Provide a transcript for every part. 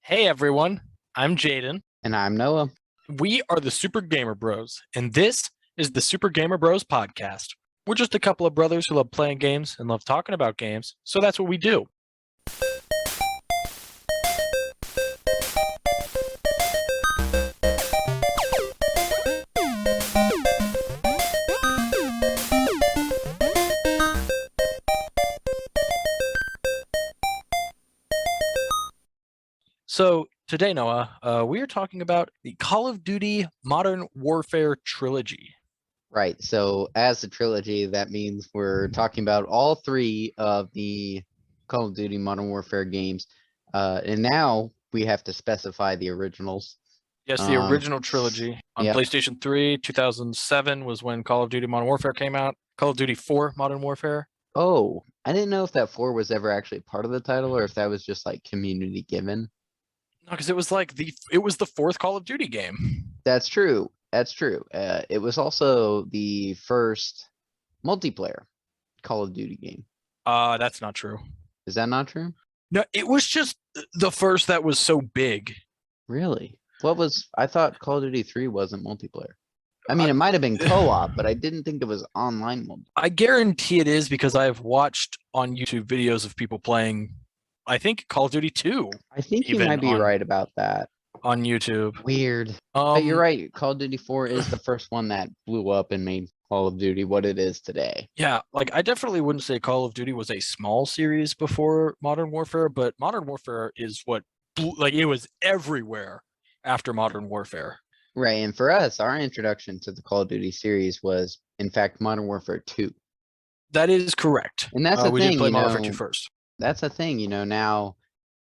Hey everyone, I'm Jaden. And I'm Noah. We are the Super Gamer Bros, and this is the Super Gamer Bros podcast. We're just a couple of brothers who love playing games and love talking about games, so that's what we do. So today, Noah, we are talking about the Call of Duty Modern Warfare Trilogy. Right. So, as a trilogy, that means we're talking about all three of the Call of Duty Modern Warfare games. And now we have to specify the originals. Yes, the Um, original trilogy on yep. PlayStation 3, 2007 was when Call of Duty Modern Warfare came out. Call of Duty 4 Modern Warfare. Oh, I didn't know if that 4 was ever actually part of the title or if that was just like community given. No, because it was like it was the fourth Call of Duty game. That's true. That's true. It was also the first multiplayer Call of Duty game. That's not true. Is that not true? No, it was just the first that was so big. Really? I thought Call of Duty 3 wasn't multiplayer. I mean, it might have been co-op, but I didn't think it was online multiplayer. I guarantee it is because I've watched on YouTube videos of people playing, I think Call of Duty 2 I think you even might be right about that. on YouTube. Weird. But you're right. Call of Duty 4 is the first one that blew up and made Call of Duty what it is today. Yeah, like I definitely wouldn't say Call of Duty was a small series before Modern Warfare, but Modern Warfare is what like it was everywhere after Modern Warfare. Right. And for us, our introduction to the Call of Duty series was, in fact, Modern Warfare 2. That is correct. And that's the we thing, did play Modern Warfare 2 first. That's the thing, now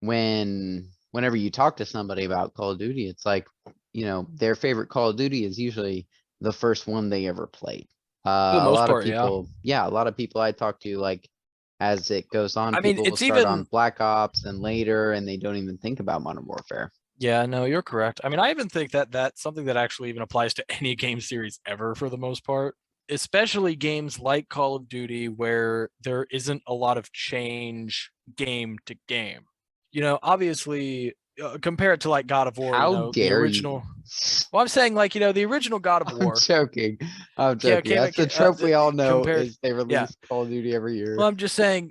whenever you talk to somebody about Call of Duty, it's like, their favorite Call of Duty is usually the first one they ever played. For the A most lot part, of people, a lot of people I talk to, like, as it goes on, I mean, people will it's start on even Black Ops and later, and they don't even think about Modern Warfare. Yeah, no, you're correct. I mean, I even think that that's something that actually even applies to any game series ever for the most part, especially games like Call of Duty where there isn't a lot of change game to game. Obviously, compare it to like God of War, How the dare you? original. Well, I'm saying like, the original God of I'm War. joking. I'm Yeah, joking. That's the trope we all know compared. is they Yeah. release Call of Duty every year. Well, I'm just saying,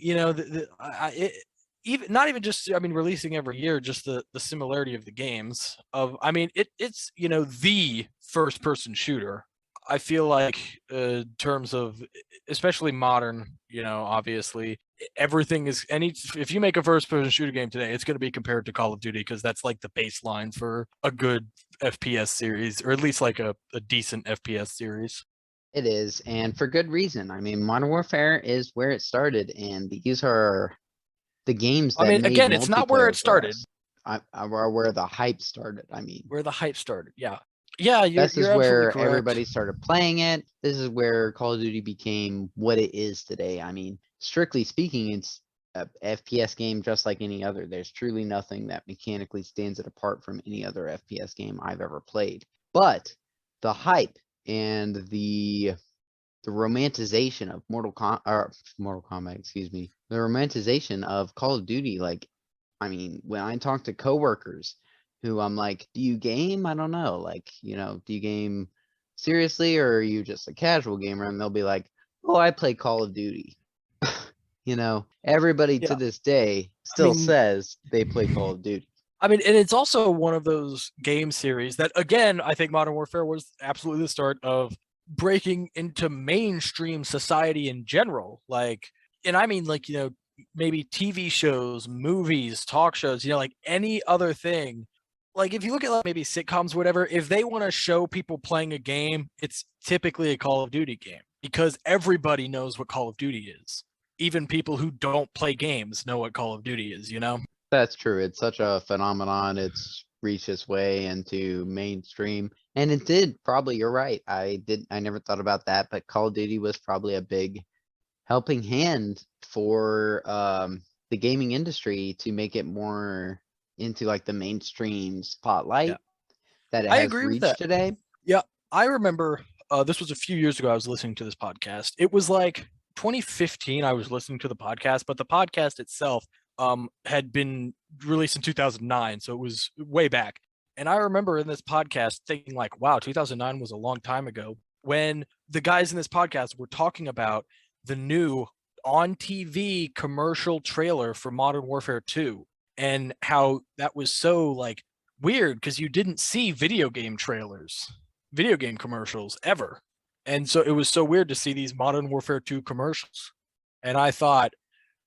even not even just releasing every year, just the similarity of the games of it's the first person shooter. I feel like in terms of especially modern, obviously everything is if you make a first person shooter game today, it's going to be compared to Call of Duty because that's like the baseline for a good FPS series, or at least like a decent FPS series. It is, and for good reason. I mean, Modern Warfare is where it started, and these are the games that made again, it's not where multiplayer it for started. us. Or where the hype started. I mean, where the hype started. Yeah, this is you're absolutely where correct. everybody started playing it. This is where Call of Duty became what it is today. I mean, strictly speaking, it's a FPS game just like any other. There's truly nothing that mechanically stands it apart from any other FPS game I've ever played. But the hype and the romanticization of Mortal Kombat, excuse me, the romanticization of Call of Duty. Like, I mean, when I talk to coworkers who I'm like, do you game? I don't know. Like, do you game seriously or are you just a casual gamer? And they'll be like, oh, I play Call of Duty. Everybody to this day still says they play Call of Duty. And it's also one of those game series that, again, I think Modern Warfare was absolutely the start of breaking into mainstream society in general. Like, and I mean, like, maybe TV shows, movies, talk shows, like any other thing. Like, if you look at like maybe sitcoms, whatever, if they want to show people playing a game, it's typically a Call of Duty game because everybody knows what Call of Duty is. Even people who don't play games know what Call of Duty is, That's true. It's such a phenomenon. It's reached its way into mainstream. And it did, probably, you're right. I never thought about that, but Call of Duty was probably a big helping hand for the gaming industry to make it more into like the mainstream spotlight that it has reached today. Yeah, I remember this was a few years ago. I was listening to this podcast. It was like 2015. I was listening to the podcast, but the podcast itself had been released in 2009, so it was way back. And I remember in this podcast thinking like, wow, 2009 was a long time ago, when the guys in this podcast were talking about the new on TV commercial trailer for Modern Warfare 2, and how that was so like weird because you didn't see video game commercials ever. And so it was so weird to see these Modern Warfare 2 commercials. And I thought,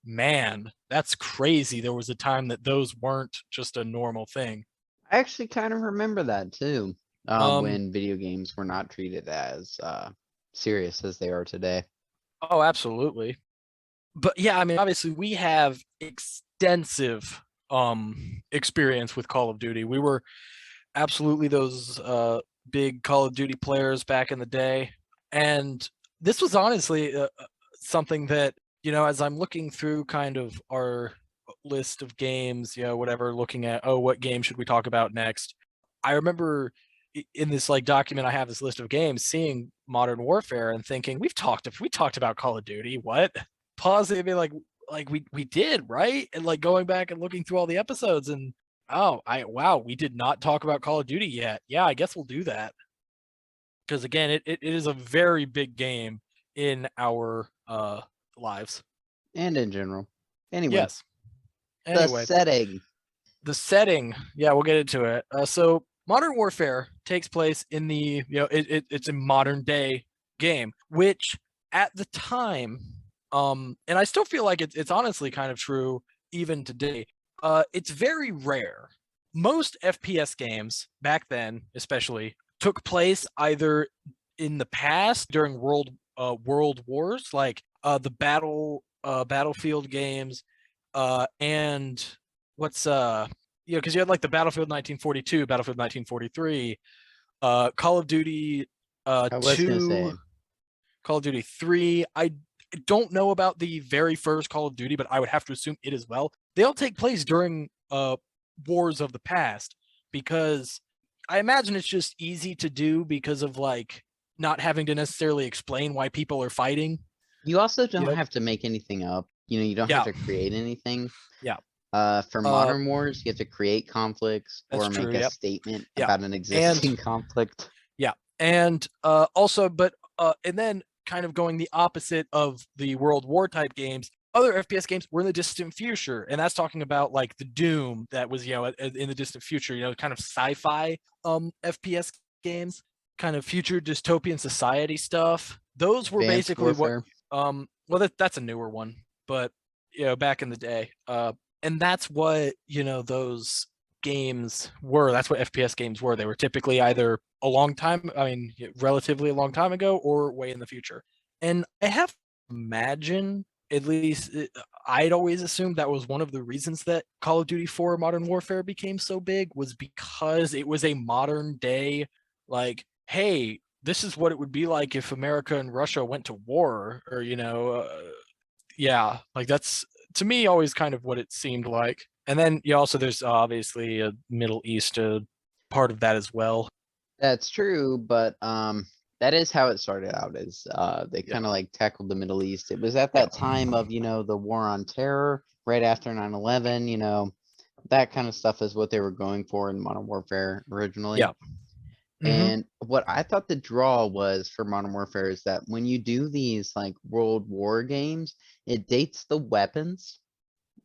man, that's crazy. There was a time that those weren't just a normal thing. I actually kind of remember that too. Um, When video games were not treated as serious as they are today. oh, absolutely. But yeah, I mean, obviously we have extensive experience with Call of Duty. We were absolutely those big Call of Duty players back in the day. And this was honestly something that, as I'm looking through kind of our list of games, whatever, looking at, oh, what game should we talk about next? I remember in this like document, I have this list of games, seeing Modern Warfare and thinking, we talked about Call of Duty. What? Pause and be like we did, right? And like going back and looking through all the episodes and wow, we did not talk about Call of Duty yet. Yeah, I guess we'll do that. Because again, it is a very big game in our lives. And in general. Anyway, Yes. the Anyway, setting. the setting. Yeah, we'll get into it. So Modern Warfare takes place in it's a modern day game, which at the time, and I still feel like it's honestly kind of true even today. It's very rare. Most FPS games back then, especially, took place either in the past during world wars, like the battlefield games, and what's because you had like the Battlefield 1942, Battlefield 1943, Call of Duty I was gonna 2, say, Call of Duty 3. I don't know about the very first Call of Duty, but I would have to assume it as well. They all take place during wars of the past, because I imagine it's just easy to do because of like not having to necessarily explain why people are fighting. you also don't Yep. have to make anything up. You don't have Yeah. to create anything. Yeah. For Uh, modern wars, you have to create conflicts that's or make true. a Yep. statement Yeah. about an And existing conflict. yeah. And also, but and then kind of going the opposite of the World War type games, other FPS games were in the distant future, and that's talking about like the Doom that was in the distant future, kind of sci-fi FPS games, kind of future dystopian society stuff. Those were Advanced basically what warfare. well that's a newer one, but back in the day, and that's what those games were. That's what FPS games were. They were typically either a long time, I mean, relatively a long time ago, or way in the future. And I have to imagine, at least I'd always assumed that was one of the reasons that Call of Duty 4 Modern Warfare became so big, was because it was a modern day, like, hey, this is what it would be like if America and Russia went to war, or yeah, like that's to me always kind of what it seemed like. And then also there's obviously a Middle East part of that as well. That's true, but that is how it started out. Is they Yeah, kind of like tackled the Middle East. It was at yeah, that time of the war on terror, right after 9/11. That kind of stuff is what they were going for in Modern Warfare originally. yeah. Hmm. And what I thought the draw was for Modern Warfare is that when you do these like World War games, it dates the weapons.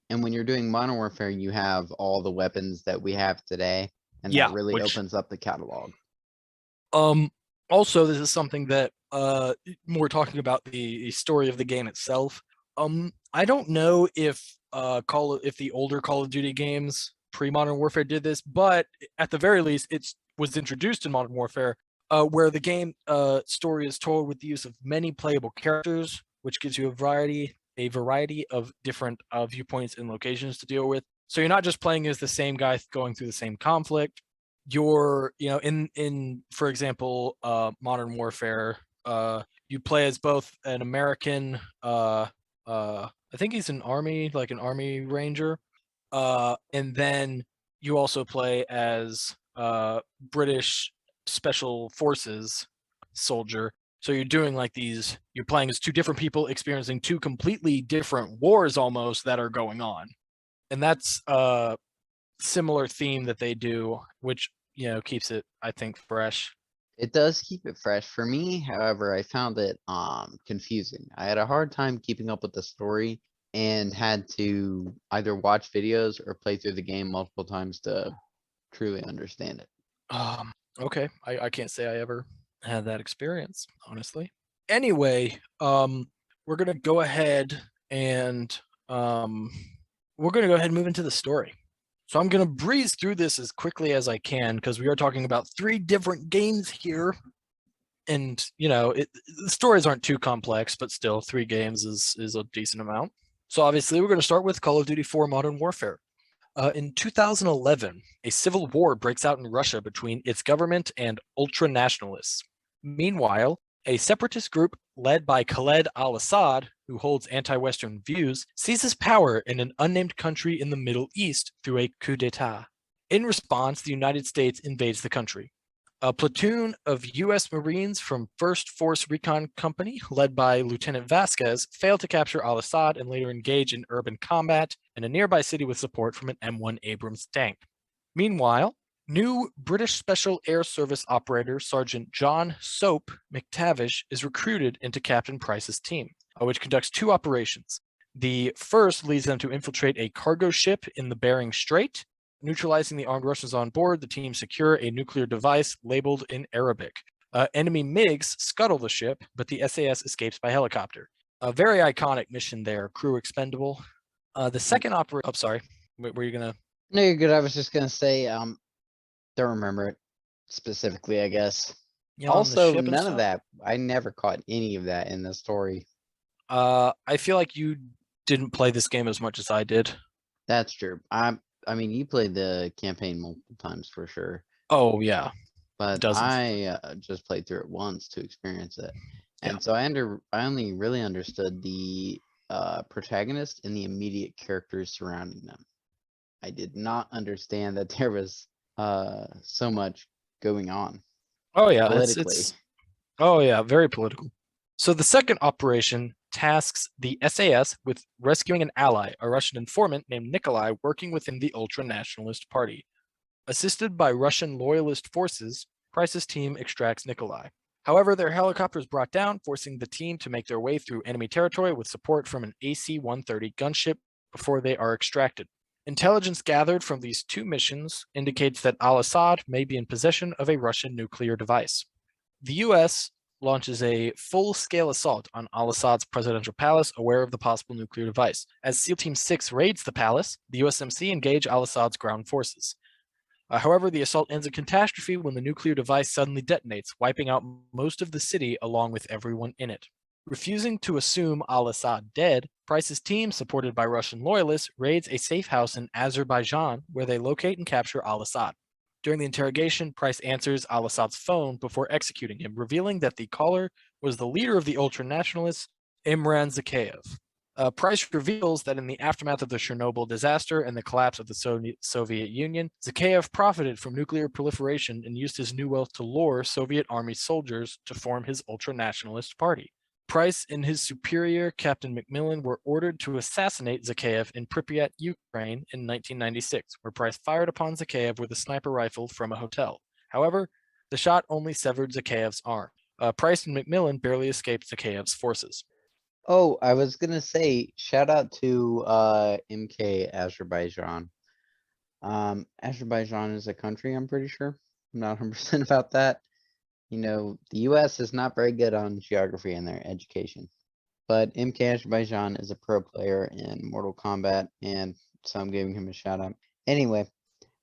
And when you're doing Modern Warfare, you have all the weapons that we have today, and that Yeah, really which opens up the catalog. um also this is something that more talking about the story of the game itself. I don't know if if the older Call of Duty games pre-Modern Warfare did this, but at the very least it was introduced in Modern Warfare, where the game story is told with the use of many playable characters, which gives you a variety of different viewpoints and locations to deal with. So you're not just playing as the same guy going through the same conflict. You're, in for example, Modern Warfare, you play as both an American, I think he's an army, like an army ranger, and then you also play as British special forces soldier. So you're doing like you're playing as two different people experiencing two completely different wars almost that are going on. And that's a similar theme that they do, which keeps it, I think, fresh. It does keep it fresh. For me, however, I found it confusing. I had a hard time keeping up with the story and had to either watch videos or play through the game multiple times to truly understand it. Okay, I can't say I ever had that experience, honestly. Anyway, we're gonna go ahead and move into the story. So I'm gonna breeze through this as quickly as I can because we are talking about 3 different games here, and the stories aren't too complex, but still 3 games is a decent amount. So obviously, we're going to start with Call of Duty 4 Modern Warfare. In 2011, a civil war breaks out in Russia between its government and ultra-nationalists. Meanwhile, a separatist group led by Khaled al-Assad, who holds anti-Western views, seizes power in an unnamed country in the Middle East through a coup d'etat. In response, the United States invades the country. A platoon of U.S. Marines from 1st Force Recon Company, led by Lieutenant Vasquez, failed to capture al-Assad and later engage in urban combat in a nearby city with support from an M1 Abrams tank. Meanwhile, new British Special Air Service operator Sergeant John Soap McTavish is recruited into Captain Price's team, which conducts 2 operations. The first leads them to infiltrate a cargo ship in the Bering Strait. Neutralizing the armed Russians on board, the team secure a nuclear device labeled in Arabic. Enemy MiGs scuttle the ship, but the SAS escapes by helicopter. A very iconic mission there, crew expendable. The second operation... Oh, sorry. Were you going to... No, you're good. I was just gonna say, don't remember it specifically, I guess. on the Also, ship and none of stuff? that. I never caught any of that in the story. I feel like you didn't play this game as much as I did. That's true. I mean, you played the campaign multiple times for sure, Oh, yeah. but Dozens. I just played through it once to experience it, Yeah. and so I only really understood the protagonist and the immediate characters surrounding them. I did not understand that there was so much going on Oh, yeah. politically. Oh, yeah. Very political. So the second operation tasks the SAS with rescuing an ally, a Russian informant named Nikolai, working within the ultra-nationalist party. Assisted by Russian loyalist forces, Price's team extracts Nikolai. However, their helicopter is brought down, forcing the team to make their way through enemy territory with support from an AC-130 gunship before they are extracted. Intelligence gathered from these 2 missions indicates that al-Assad may be in possession of a Russian nuclear device. The U.S. launches a full-scale assault on al-Assad's presidential palace, aware of the possible nuclear device. As SEAL Team 6 raids the palace, the USMC engage al-Assad's ground forces. However, the assault ends in catastrophe when the nuclear device suddenly detonates, wiping out most of the city along with everyone in it. Refusing to assume al-Assad dead, Price's team, supported by Russian loyalists, raids a safe house in Azerbaijan where they locate and capture al-Assad. During the interrogation, Price answers al-Assad's phone before executing him, revealing that the caller was the leader of the ultra-nationalists, Imran Zakhaev. Price reveals that in the aftermath of the Chernobyl disaster and the collapse of the Soviet Union, Zakhaev profited from nuclear proliferation and used his new wealth to lure Soviet army soldiers to form his ultra-nationalist party. Price and his superior, Captain Macmillan, were ordered to assassinate Zakhaev in Pripyat, Ukraine in 1996, where Price fired upon Zakhaev with a sniper rifle from a hotel. However, the shot only severed Zakhaev's arm. Price and Macmillan barely escaped Zakhaev's forces. Oh, I was gonna say, shout out to MK Azerbaijan. Azerbaijan is a country, I'm pretty sure. I'm not 100% about that. The US is not very good on geography in their education. But MK Azerbaijan is a pro player in Mortal Kombat, and so I'm giving him a shout out. Anyway,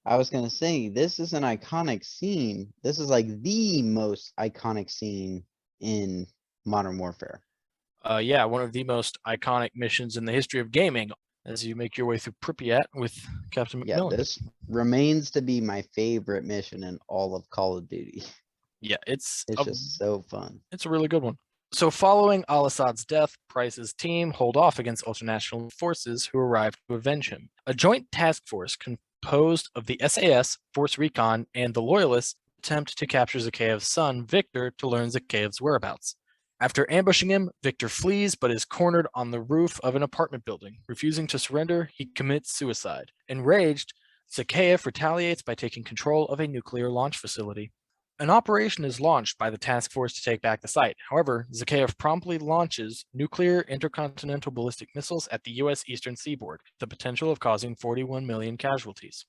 I was gonna say, this is an iconic scene. This is like the most iconic scene in Modern Warfare. Yeah, one of the most iconic missions in the history of gaming as you make your way through Pripyat with Captain Macmillan. Yeah, this remains to be my favorite mission in all of Call of Duty. Yeah, it's just so fun. It's a really good one. So following al-Assad's death, Price's team hold off against ultranational forces who arrive to avenge him. A joint task force composed of the SAS, Force Recon, and the Loyalists attempt to capture Zakhaev's son, Victor, to learn Zakhaev's whereabouts. After ambushing him, Victor flees but is cornered on the roof of an apartment building. Refusing to surrender, he commits suicide. Enraged, Zakhaev retaliates by taking control of a nuclear launch facility. An operation is launched by the task force to take back the site. However, Zakhaev promptly launches nuclear intercontinental ballistic missiles at the US eastern seaboard, the potential of causing 41 million casualties.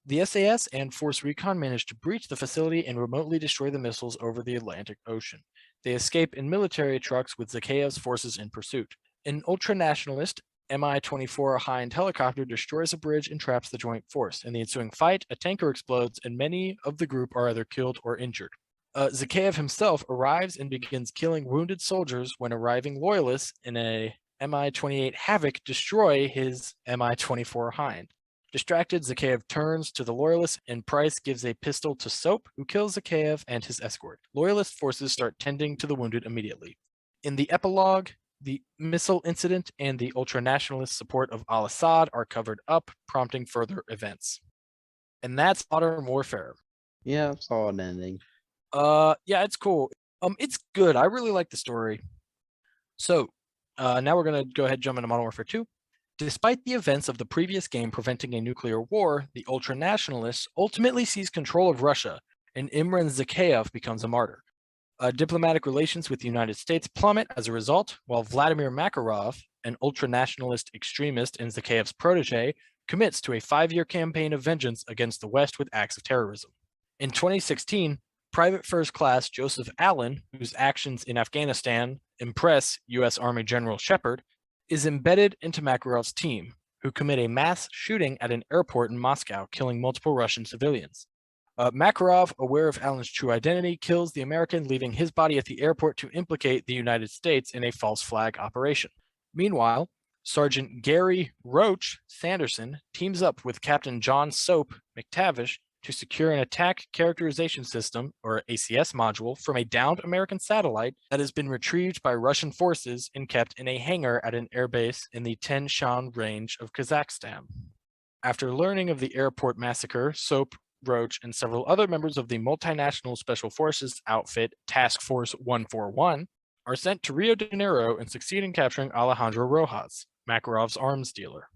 The SAS and Force Recon manage to breach the facility and remotely destroy the missiles over the Atlantic Ocean. They escape in military trucks with Zakhaev's forces in pursuit. An ultranationalist Mi-24 Hind helicopter destroys a bridge and traps the joint force. In the ensuing fight, a tanker explodes and many of the group are either killed or injured. Zakhaev himself arrives and begins killing wounded soldiers when arriving loyalists in a Mi-28 Havoc destroy his Mi-24 Hind. Distracted, Zakhaev turns to the Loyalists, and Price gives a pistol to Soap, who kills Zakhaev and his escort. Loyalist forces start tending to the wounded immediately. In the epilogue, the missile incident and the ultranationalist support of al-Assad are covered up, prompting further events. And that's Modern Warfare. Yeah, solid ending. Yeah, it's cool. It's good. I really like the story. So, now we're gonna go ahead and jump into Modern Warfare 2. Despite the events of the previous game preventing a nuclear war, the ultranationalists ultimately seize control of Russia, and Imran Zakhaev becomes a martyr. Diplomatic relations with the United States plummet as a result, while Vladimir Makarov, an ultranationalist extremist and Zakhaev's protege, commits to a 5-year campaign of vengeance against the West with acts of terrorism. In 2016, Private First Class Joseph Allen, whose actions in Afghanistan impress U.S. Army General Shepard, is embedded into Makarov's team, who commit a mass shooting at an airport in Moscow, killing multiple Russian civilians. Makarov, aware of Allen's true identity, kills the American, leaving his body at the airport to implicate the United States in a false flag operation. Meanwhile, Sergeant Gary Roach Sanderson teams up with Captain John Soap McTavish to secure an attack characterization system, or ACS module, from a downed American satellite that has been retrieved by Russian forces and kept in a hangar at an airbase in the Tian Shan range of Kazakhstan. After learning of the airport massacre, Soap, Roach, and several other members of the multinational special forces outfit Task Force 141 are sent to Rio de Janeiro and succeed in capturing Alejandro Rojas, Makarov's arms dealer.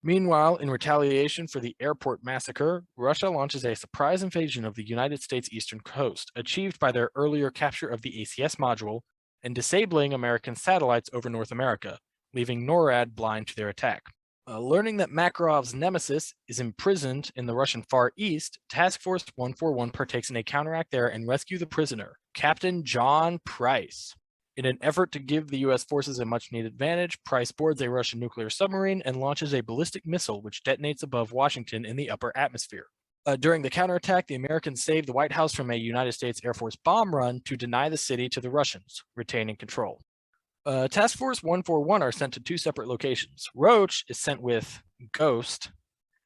Meanwhile, in retaliation for the airport massacre, Russia launches a surprise invasion of the United States eastern coast, achieved by their earlier capture of the ACS module and disabling American satellites over North America, leaving NORAD blind to their attack. Learning that Makarov's nemesis is imprisoned in the Russian Far East, Task Force 141 partakes in a counteract there and rescue the prisoner, Captain John Price. In an effort to give the US forces a much-needed advantage, Price boards a Russian nuclear submarine and launches a ballistic missile which detonates above Washington in the upper atmosphere. During the counterattack, the Americans save the White House from a United States Air Force bomb run to deny the city to the Russians, retaining control. Task Force 141 are sent to 2 separate locations. Roach is sent with Ghost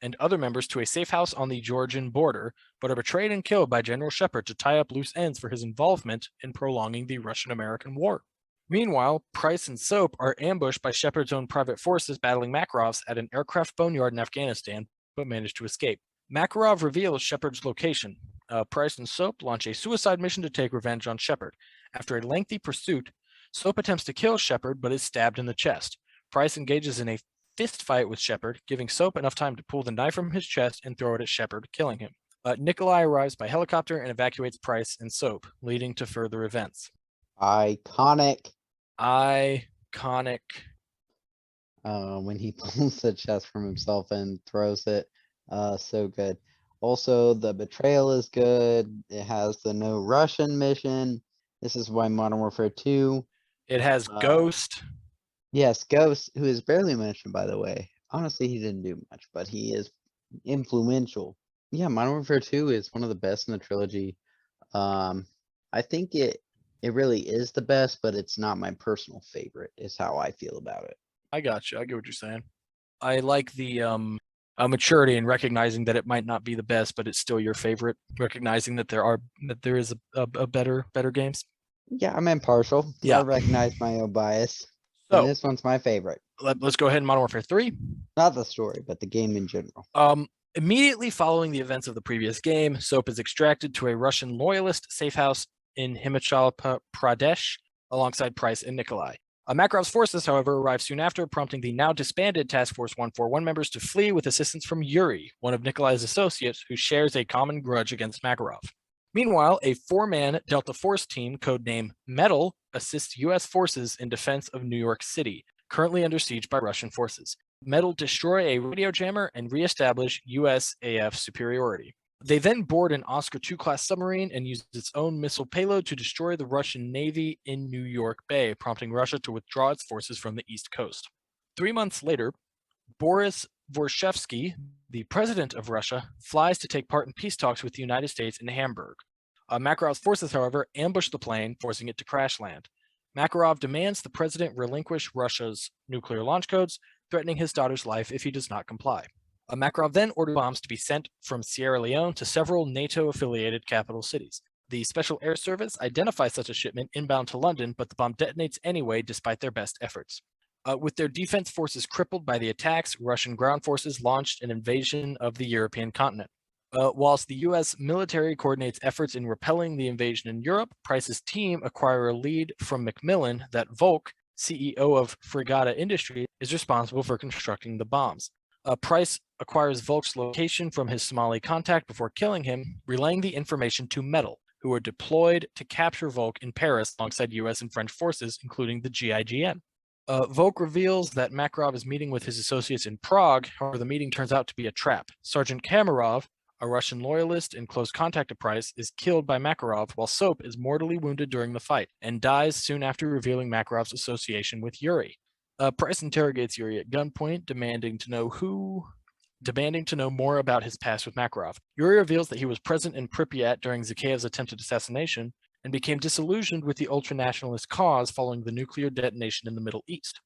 and other members to a safe house on the Georgian border, but are betrayed and killed by General Shepard to tie up loose ends for his involvement in prolonging the Russian-American War. Meanwhile, Price and Soap are ambushed by Shepard's own private forces battling Makarov's at an aircraft boneyard in Afghanistan, but manage to escape. Makarov reveals Shepard's location. Price and Soap launch a suicide mission to take revenge on Shepard. After a lengthy pursuit, Soap attempts to kill Shepard, but is stabbed in the chest. Price engages in a fist fight with Shepard, giving Soap enough time to pull the knife from his chest and throw it at Shepard, killing him. Nikolai arrives by helicopter and evacuates Price and Soap, leading to further events. Iconic. When he pulls the chest from himself and throws it. So good. Also, the betrayal is good. It has the no Russian mission. This is why Modern Warfare 2. It has Ghost. Yes, Ghost, who is barely mentioned, by the way. Honestly, he didn't do much, but he is influential. Yeah, Modern Warfare 2 is one of the best in the trilogy. I think it really is the best, but it's not my personal favorite, is how I feel about it. I got you. I get what you're saying. I like the maturity in recognizing that it might not be the best, but it's still your favorite. Recognizing that there is a better games. Yeah, I'm impartial. Yeah. I recognize my own bias. So And this one's my favorite. let's go ahead and Modern Warfare 3. Not the story, but the game in general. Immediately following the events of the previous game, Soap is extracted to a Russian loyalist safe house in Himachal Pradesh. alongside Price and Nikolai. Makarov's forces, however, arrived soon after, prompting the now disbanded Task Force 141 members to flee with assistance from Yuri, one of Nikolai's associates who shares a common grudge against Makarov. Meanwhile, a 4-man Delta Force team, codenamed Metal, assists U.S. forces in defense of New York City, currently under siege by Russian forces. Metal destroy a radio jammer and reestablish USAF superiority. They then board an Oscar II class submarine and use its own missile payload to destroy the Russian Navy in New York Bay, prompting Russia to withdraw its forces from the East Coast. 3 months later, Boris Vorshevsky, the president of Russia, flies to take part in peace talks with the United States in Hamburg. Makarov's forces, however, ambush the plane, forcing it to crash land. Makarov demands the president relinquish Russia's nuclear launch codes, threatening his daughter's life if he does not comply. Makarov then ordered bombs to be sent from Sierra Leone to several NATO-affiliated capital cities. The Special Air Service identifies such a shipment inbound to London, but the bomb detonates anyway despite their best efforts. With their defense forces crippled by the attacks, Russian ground forces launched an invasion of the European continent. Whilst the U.S. military coordinates efforts in repelling the invasion in Europe, Price's team acquire a lead from Macmillan that Volk, CEO of Fregata Industries, is responsible for constructing the bombs. Price acquires Volk's location from his Somali contact before killing him, relaying the information to Metal, who are deployed to capture Volk in Paris alongside US and French forces, including the GIGN. Volk reveals that Makarov is meeting with his associates in Prague. However, the meeting turns out to be a trap. Sergeant Kamarov, a Russian loyalist in close contact to Price, is killed by Makarov, while Soap is mortally wounded during the fight and dies soon after revealing Makarov's association with Yuri. Price interrogates Yuri at gunpoint, demanding to know more about his past with Makarov. Yuri reveals that he was present in Pripyat during Zakhaev's attempted assassination and became disillusioned with the ultranationalist cause following the nuclear detonation in the Middle East.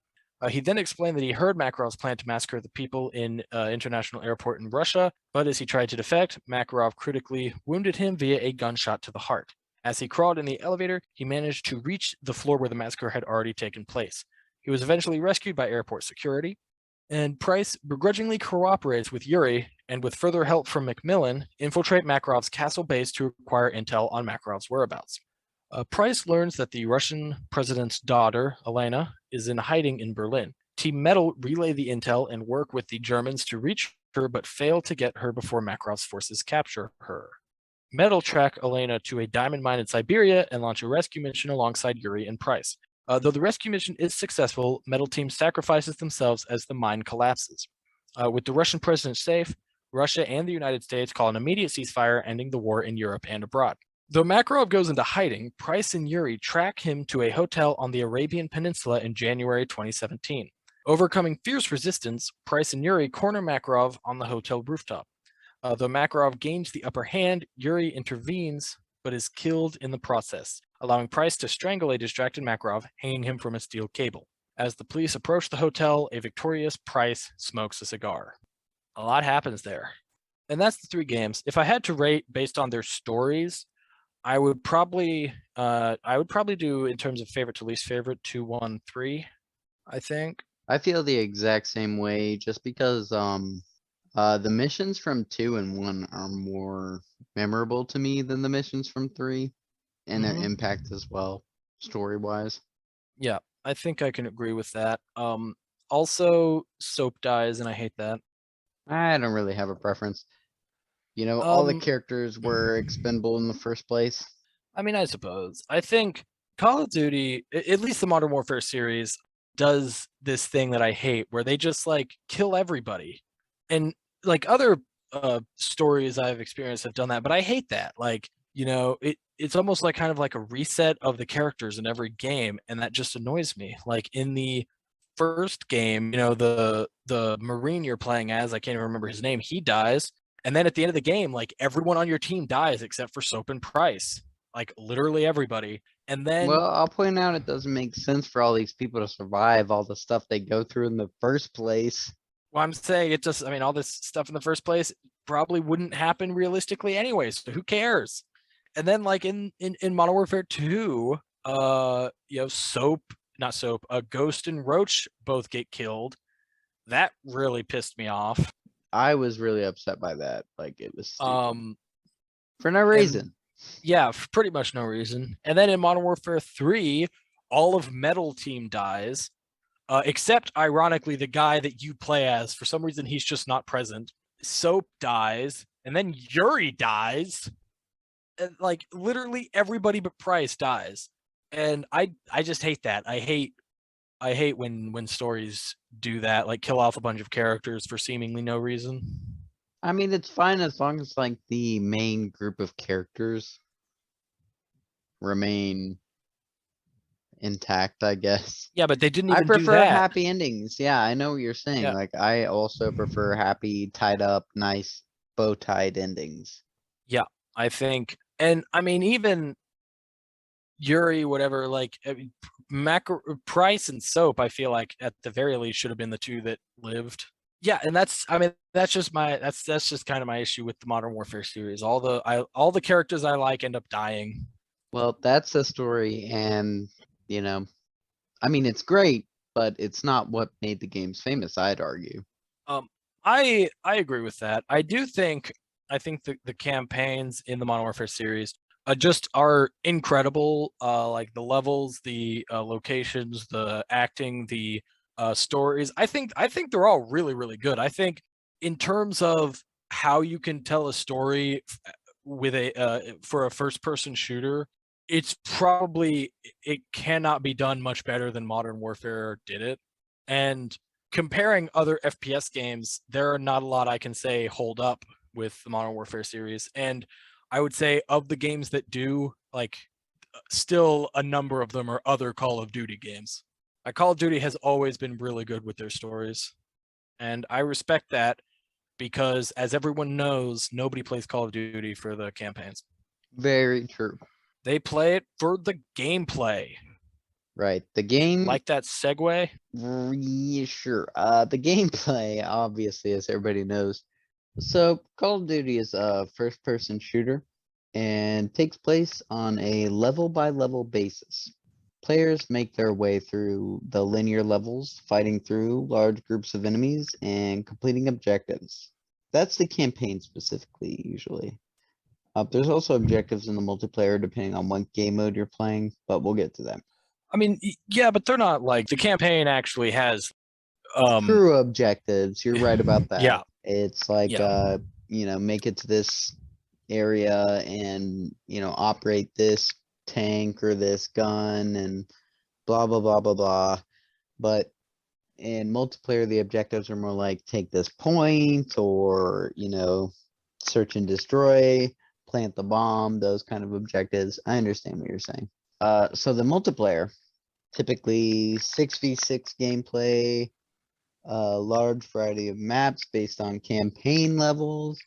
He then explained that he heard Makarov's plan to massacre the people in International Airport in Russia, but as he tried to defect, Makarov critically wounded him via a gunshot to the heart. As he crawled in the elevator, he managed to reach the floor where the massacre had already taken place. He was eventually rescued by airport security, and Price begrudgingly cooperates with Yuri, and with further help from Macmillan, infiltrate Makarov's castle base to acquire intel on Makarov's whereabouts. Price learns that the Russian president's daughter, Elena, is in hiding in Berlin. Team Metal relay the intel and work with the Germans to reach her, but fail to get her before Makarov's forces capture her. Metal track Elena to a diamond mine in Siberia and launch a rescue mission alongside Yuri and Price. Though the rescue mission is successful, Metal Team sacrifices themselves as the mine collapses. With the Russian president safe, Russia and the United States call an immediate ceasefire, ending the war in Europe and abroad. Though Makarov goes into hiding, Price and Yuri track him to a hotel on the Arabian Peninsula in January 2017. Overcoming fierce resistance, Price and Yuri corner Makarov on the hotel rooftop. Though Makarov gains the upper hand, Yuri intervenes but is killed in the process, allowing Price to strangle a distracted Makarov, hanging him from a steel cable. As the police approach the hotel, a victorious Price smokes a cigar. A lot happens there. And that's the 3 games. If I had to rate based on their stories, I would probably do, in terms of favorite to least favorite, 2, 1, 3, I think. I feel the exact same way, just because the missions from 2 and 1 are more memorable to me than the missions from 3, and their impact as well, story-wise. Yeah, I think I can agree with that. Also, Soap dies, and I hate that. I don't really have a preference. You know, all the characters were expendable in the first place. I mean, I suppose. I think Call of Duty, at least the Modern Warfare series, does this thing that I hate, where they just like kill everybody. And like other stories I've experienced have done that, but I hate that. Like, you know, it's almost like kind of like a reset of the characters in every game, and that just annoys me. Like in the first game, you know, the Marine you're playing as, I can't even remember his name, he dies. And then at the end of the game, like everyone on your team dies except for Soap and Price. Like literally everybody. And then Well, I'll point out it doesn't make sense for all these people to survive all the stuff they go through in the first place. well, I'm saying it just, I mean, all this stuff in the first place probably wouldn't happen realistically anyway. So who cares? And then like in Modern Warfare 2, you know, Ghost and Roach both get killed. That really pissed me off. I was really upset by that. Like, it was stupid. For no and- reason. Yeah, for pretty much no reason. And then in Modern Warfare 3, all of Metal Team dies, except ironically the guy that you play as. For some reason, he's just not present. Soap dies, and then Yuri dies. And, like, literally everybody but Price dies, and I just hate that. I hate when stories do that, like kill off a bunch of characters for seemingly no reason. I mean, it's fine as long as like the main group of characters remain intact, I guess. Yeah, but they didn't I even do prefer that. happy endings. Yeah, I know what you're saying. Yeah, Like, I also prefer happy, tied up, nice, bow tied endings. yeah, I think, and I mean even Yuri, whatever, like Price and Soap, I feel like at the very least should have been the two that lived. Yeah, and I mean that's just that's just kind of my issue with the Modern Warfare series. All the characters I like end up dying. Well, that's the story, and you know, I mean, it's great, but it's not what made the games famous, I'd argue. Um, I agree with that. I think the campaigns in the Modern Warfare series just are incredible. Like the levels, the locations, the acting, the stories. I think they're all really good. I think in terms of how you can tell a story with a for a first person shooter, it's probably it cannot be done much better than Modern Warfare did it. And comparing other FPS games, there are not a lot I can say hold up with the Modern Warfare series. And I would say of the games that do, like, still a number of them are other Call of Duty games. Call of Duty has always been really good with their stories. And I respect that because, as everyone knows, nobody plays Call of Duty for the campaigns. Very true. They play it for the gameplay. Right. The game, Like that segue? sure. The gameplay, obviously, as everybody knows. So, Call of Duty is a first-person shooter and takes place on a level-by-level basis. Players make their way through the linear levels, fighting through large groups of enemies and completing objectives. That's the campaign specifically, usually. There's also objectives in the multiplayer depending on what game mode you're playing, but we'll get to that. I mean, yeah, but they're not like the campaign actually has True objectives. You're right about that. yeah, It's like, yeah. make it to this area and, operate this tank or this gun and blah, blah, blah, blah, blah. But in multiplayer, the objectives are more like take this point or, search and destroy, plant the bomb, those kind of objectives. I understand what you're saying. So the multiplayer, typically 6v6 gameplay, a large variety of maps based on campaign levels.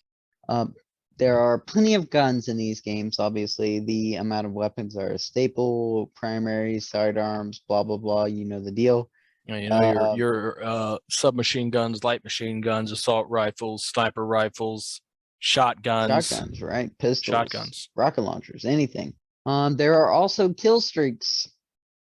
There are plenty of guns in these games. Obviously, the amount of weapons are a staple, primary, sidearms, blah, blah, blah. You know the deal. You know, your submachine guns, light machine guns, assault rifles, sniper rifles, shotguns, Shotguns, right? Pistols, shotguns. rocket launchers, anything. There are also kill streaks,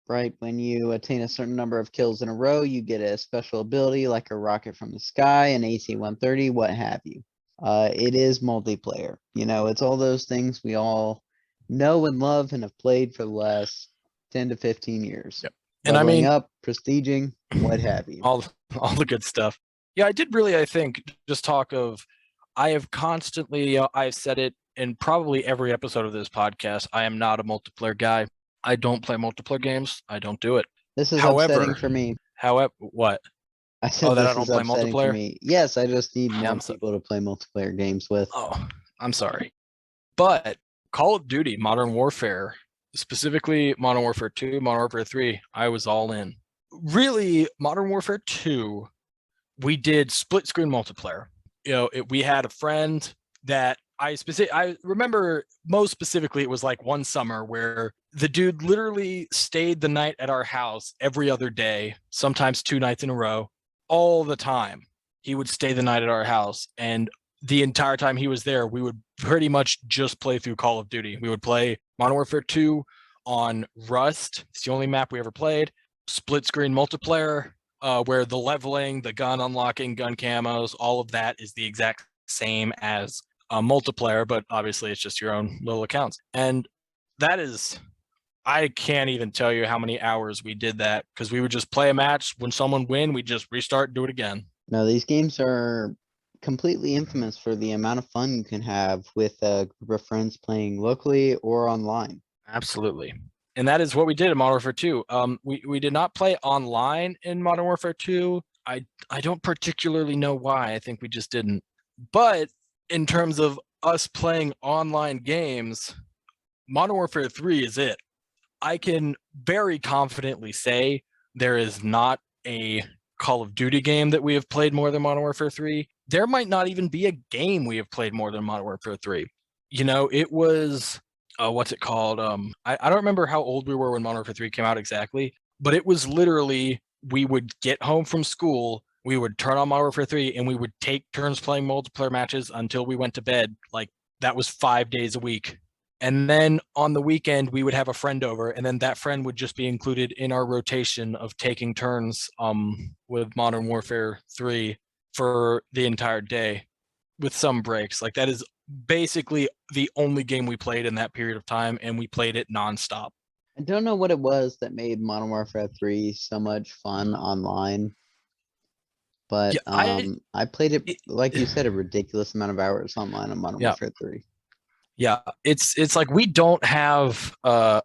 right? When you attain a certain number of kills in a row, you get a special ability like a rocket from the sky, an AC-130, what have you. It is multiplayer. It's all those things we all know and love and have played for the last 10 to 15 years. Yep. And I Leveling mean, up, prestiging, what have you. all the good stuff. Yeah, I did really, I think, just talk of, I have constantly, I've said it in probably every episode of this podcast, I am not a multiplayer guy. I don't play multiplayer games. I don't do it. This is However, upsetting for me. what? I said That I this don't is play upsetting for multiplayer? me. Yes, I just need Yeah, more people to play multiplayer games with. Oh, I'm sorry. But Call of Duty, Modern Warfare, specifically Modern Warfare 2, Modern Warfare 3, I was all in. Really, Modern Warfare 2, we did split screen multiplayer. We had a friend that I remember most specifically, it was like one summer where the dude literally stayed the night at our house every other day, sometimes 2 nights in a row, all the time. He would stay the night at our house, and the entire time he was there, we would pretty much just play through Call of Duty. We would play Modern Warfare 2 on Rust. It's the only map we ever played. Split screen multiplayer, where the leveling, the gun unlocking, gun camos, all of that is the exact same as multiplayer, but obviously it's just your own little accounts. And that is, I can't even tell you how many hours we did that because we would just play a match. When someone win, we just restart and do it again. No, these games are completely infamous for the amount of fun you can have with a group of friends playing locally or online. Absolutely. And that is what we did in Modern Warfare 2. We did not play online in Modern Warfare 2. I don't particularly know why. I think we just didn't. But in terms of us playing online games, Modern Warfare 3 is it. I can very confidently say there is not a Call of Duty game that we have played more than Modern Warfare 3. There might not even be a game we have played more than Modern Warfare 3. You know, it was what's it called? I don't remember how old we were when Modern Warfare 3 came out exactly, but it was literally we would get home from school, we would turn on Modern Warfare 3, and we would take turns playing multiplayer matches until we went to bed. Like that was 5 days a week. And then on the weekend, we would have a friend over, and then that friend would just be included in our rotation of taking turns with Modern Warfare 3 for the entire day with some breaks. Like that is basically the only game we played in that period of time, and we played it nonstop. I don't know what it was that made Modern Warfare 3 so much fun online, but Yeah, I played it, it, like you said, a ridiculous amount of hours online on Modern yeah, Warfare 3. yeah. It's like we don't have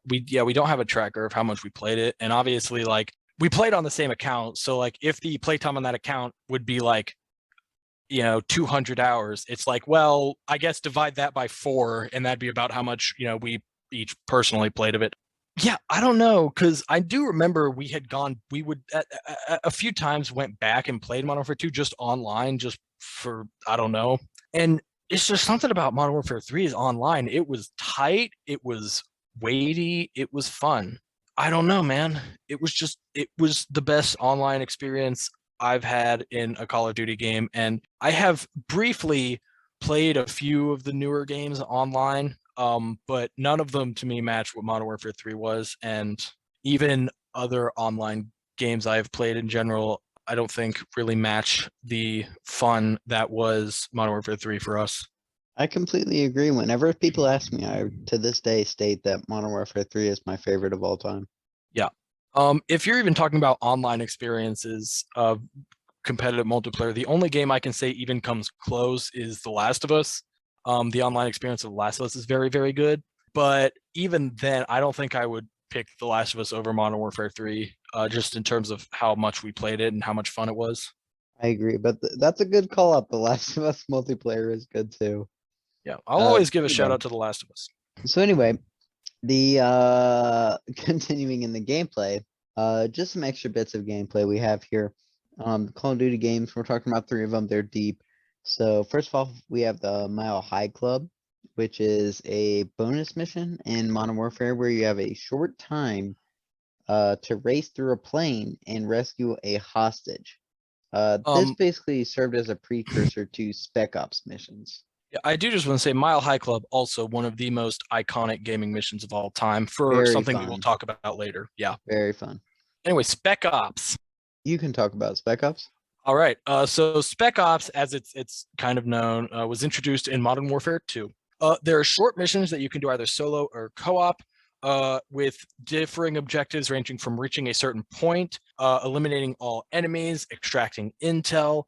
we don't have a tracker of how much we played it, and obviously like we played on the same account, so like if the playtime on that account would be like 200 hours, it's like, well, I guess divide that by 4 and that'd be about how much we each personally played of it. Yeah, I don't know, because I do remember we would a few times went back and played Modern Warfare 2 just online, just for I don't know. And it's just something about Modern Warfare 3 is online. It was tight, it was weighty, it was fun. I don't know, man. It was the best online experience I've had in a Call of Duty game. And I have briefly played a few of the newer games online, but none of them to me match what Modern Warfare 3 was. And even other online games I've played in general, I don't think really match the fun that was Modern Warfare 3 for us. I completely agree. Whenever people ask me, I to this day state that Modern Warfare 3 is my favorite of all time. Yeah. If you're even talking about online experiences of competitive multiplayer, the only game I can say even comes close is The Last of Us. The online experience of The Last of Us is very, very good. But even then, I don't think I would pick The Last of Us over Modern Warfare 3, just in terms of how much we played it and how much fun it was. I agree, but that's a good call up. The Last of Us multiplayer is good too. Yeah, I'll always give a shout Anyway, out to The Last of Us. so anyway, the continuing in the gameplay, just some extra bits of gameplay we have here. Call of Duty games, we're talking about 3 of them, they're deep. So first of all, we have the Mile High Club, which is a bonus mission in Modern Warfare where you have a short time to race through a plane and rescue a hostage. This Um, basically served as a precursor to Spec Ops missions. yeah, I do just want to say Mile High Club, also one of the most iconic gaming missions of all time for Very something we will fun, talk about later. Yeah. very fun. Anyway, Spec Ops. You can talk about Spec Ops. All right. So Spec Ops, as it's kind of known, was introduced in Modern Warfare 2. There are short missions that you can do either solo or co-op, with differing objectives ranging from reaching a certain point, eliminating all enemies, extracting intel.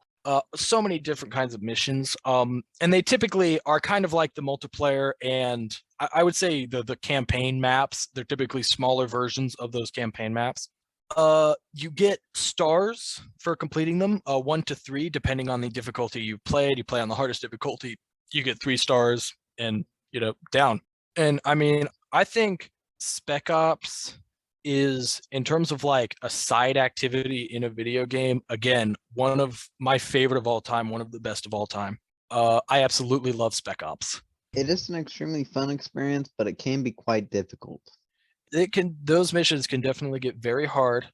So many different kinds of missions. And they typically are kind of like the multiplayer and I would say the campaign maps. They're typically smaller versions of those campaign maps. You get stars for completing them, 1 to 3, depending on the difficulty you played. You play on the hardest difficulty, you get 3 stars and down. And I mean, I think Spec Ops is, in terms of like a side activity in a video game, again, one of my favorite of all time, one of the best of all time. I absolutely love Spec Ops. It is an extremely fun experience, but it can be quite difficult. Those missions can definitely get very hard.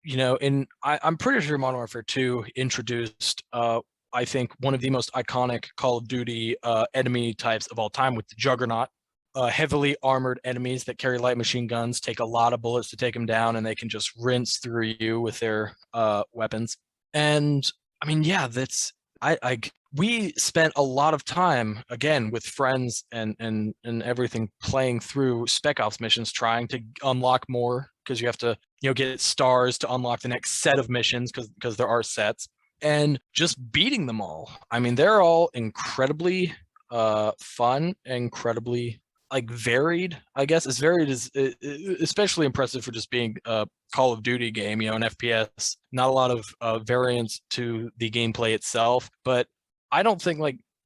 And I'm pretty sure Modern Warfare 2 introduced, I think, one of the most iconic Call of Duty enemy types of all time with the Juggernaut. Heavily armored enemies that carry light machine guns, take a lot of bullets to take them down, and they can just rinse through you with their weapons. And I mean, yeah, We spent a lot of time again with friends and everything playing through Spec Ops missions, trying to unlock more because you have to get stars to unlock the next set of missions because there are sets, and just beating them all. I mean, they're all incredibly fun, incredibly like varied. I guess as varied as especially impressive for just being a Call of Duty game, an FPS. Not a lot of variance to the gameplay itself, but I don't think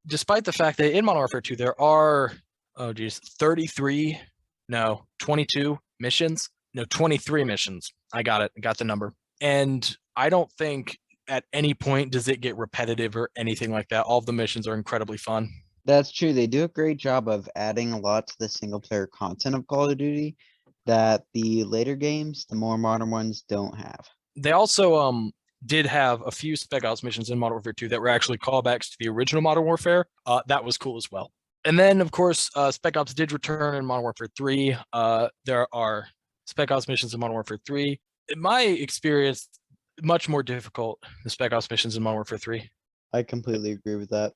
despite the fact that in Modern Warfare 2 there are 33, no, 22 missions, no, 23 missions. I got it. I got the number. And I don't think at any point does it get repetitive or anything like that. All of the missions are incredibly fun. That's true. They do a great job of adding a lot to the single player content of Call of Duty that the later games, the more modern ones, don't have. They also did have a few Spec Ops missions in Modern Warfare 2 that were actually callbacks to the original Modern Warfare. That was cool as well. And then, of course, Spec Ops did return in Modern Warfare 3. There are Spec Ops missions in Modern Warfare 3. In my experience, much more difficult than Spec Ops missions in Modern Warfare 3. I completely agree with that.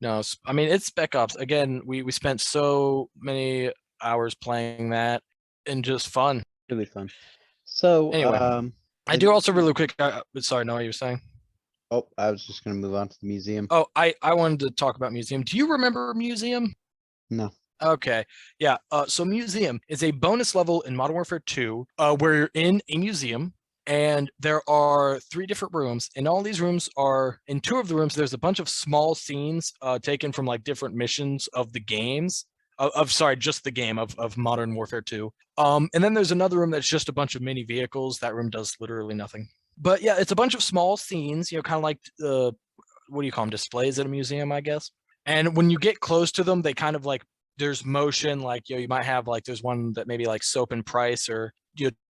No, I mean, it's Spec Ops. Again, we spent so many hours playing that and just fun. Really fun. So, Anyway, I do also really quick. Sorry, no, what you were saying? Oh, I was just going to move on to the museum. Oh, I wanted to talk about Museum. Do you remember Museum? No. Okay. Yeah. So Museum is a bonus level in Modern Warfare 2 where you're in a museum and there are 3 different rooms. And all these rooms are, in 2 of the rooms, there's a bunch of small scenes taken from different missions of the games. Sorry, just the game of Modern Warfare 2. And then there's another room that's just a bunch of mini vehicles. That room does literally nothing. But yeah, it's a bunch of small scenes, kind of like what do you call them? Displays at a museum, I guess. And when you get close to them, they kind of there's motion, you might have there's one that maybe Soap and Price or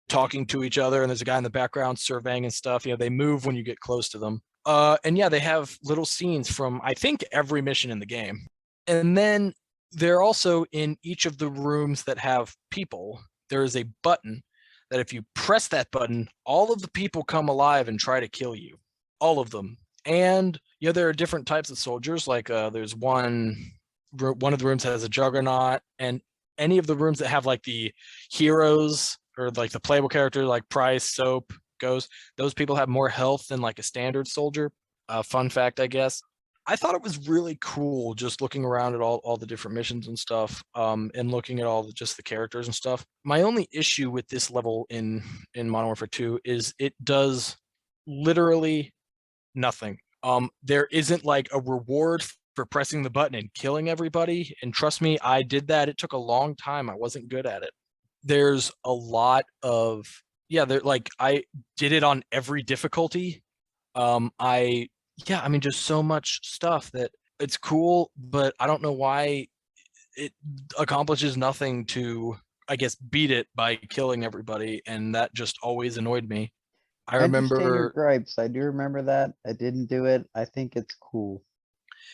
talking to each other, and there's a guy in the background surveying and stuff. They move when you get close to them. And yeah, they have little scenes from I think every mission in the game. And then they're also in each of the rooms that have people. There is a button that if you press that button, all of the people come alive and try to kill you. All of them. And there are different types of soldiers. There's one of the rooms has a juggernaut, and any of the rooms that have the heroes or the playable character like Price, Soap, Ghost, those people have more health than a standard soldier. Fun fact, I guess. I thought it was really cool just looking around at all the different missions and stuff, and looking at just the characters and stuff. My only issue with this level in Modern Warfare 2 is it does literally nothing. There isn't a reward for pressing the button and killing everybody. And trust me, I did that. It took a long time. I wasn't good at it. There's a lot of I did it on every difficulty. Just so much stuff that it's cool, but I don't know why it accomplishes nothing to, I guess, beat it by killing everybody, and that just always annoyed me. I understand your remember gripes. I do remember that. I didn't do it. I think it's cool.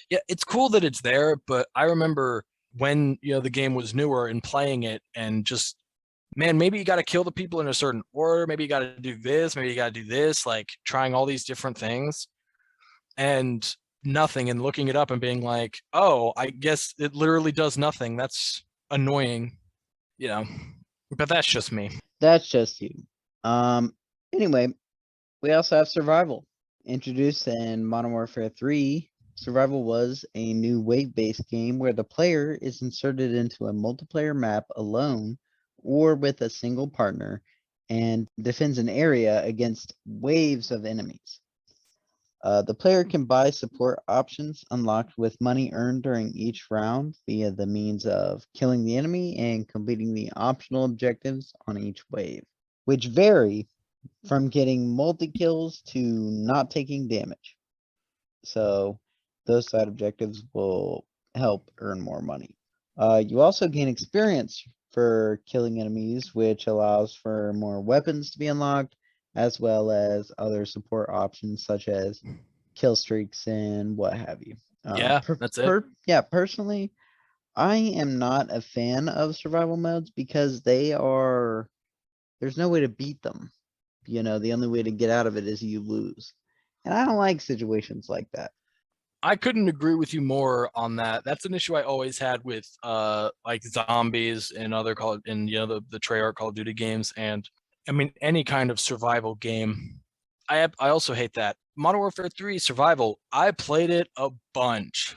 Yeah, it's cool that it's there, but I remember when the game was newer and playing it and just man, maybe you got to kill the people in a certain order, maybe you got to do this, maybe you got to do this, trying all these different things and nothing, and looking it up and being like, oh, I guess it literally does nothing. That's annoying, but that's just me. That's just you. Anyway, we also have survival. Introduced in Modern Warfare 3, survival was a new wave-based game where the player is inserted into a multiplayer map alone or with a single partner and defends an area against waves of enemies. The player can buy support options unlocked with money earned during each round via the means of killing the enemy and completing the optional objectives on each wave, which vary from getting multi-kills to not taking damage. So those side objectives will help earn more money. You also gain experience for killing enemies, which allows for more weapons to be unlocked, as well as other support options such as kill streaks and what have you. Yeah, that's it. Yeah, personally, I am not a fan of survival modes because there's no way to beat them. The only way to get out of it is you lose. And I don't like situations like that. I couldn't agree with you more on that. That's an issue I always had with like zombies and other Call and the Treyarch Call of Duty games, and I mean any kind of survival game. I also hate that. Modern Warfare 3 survival, I played it a bunch.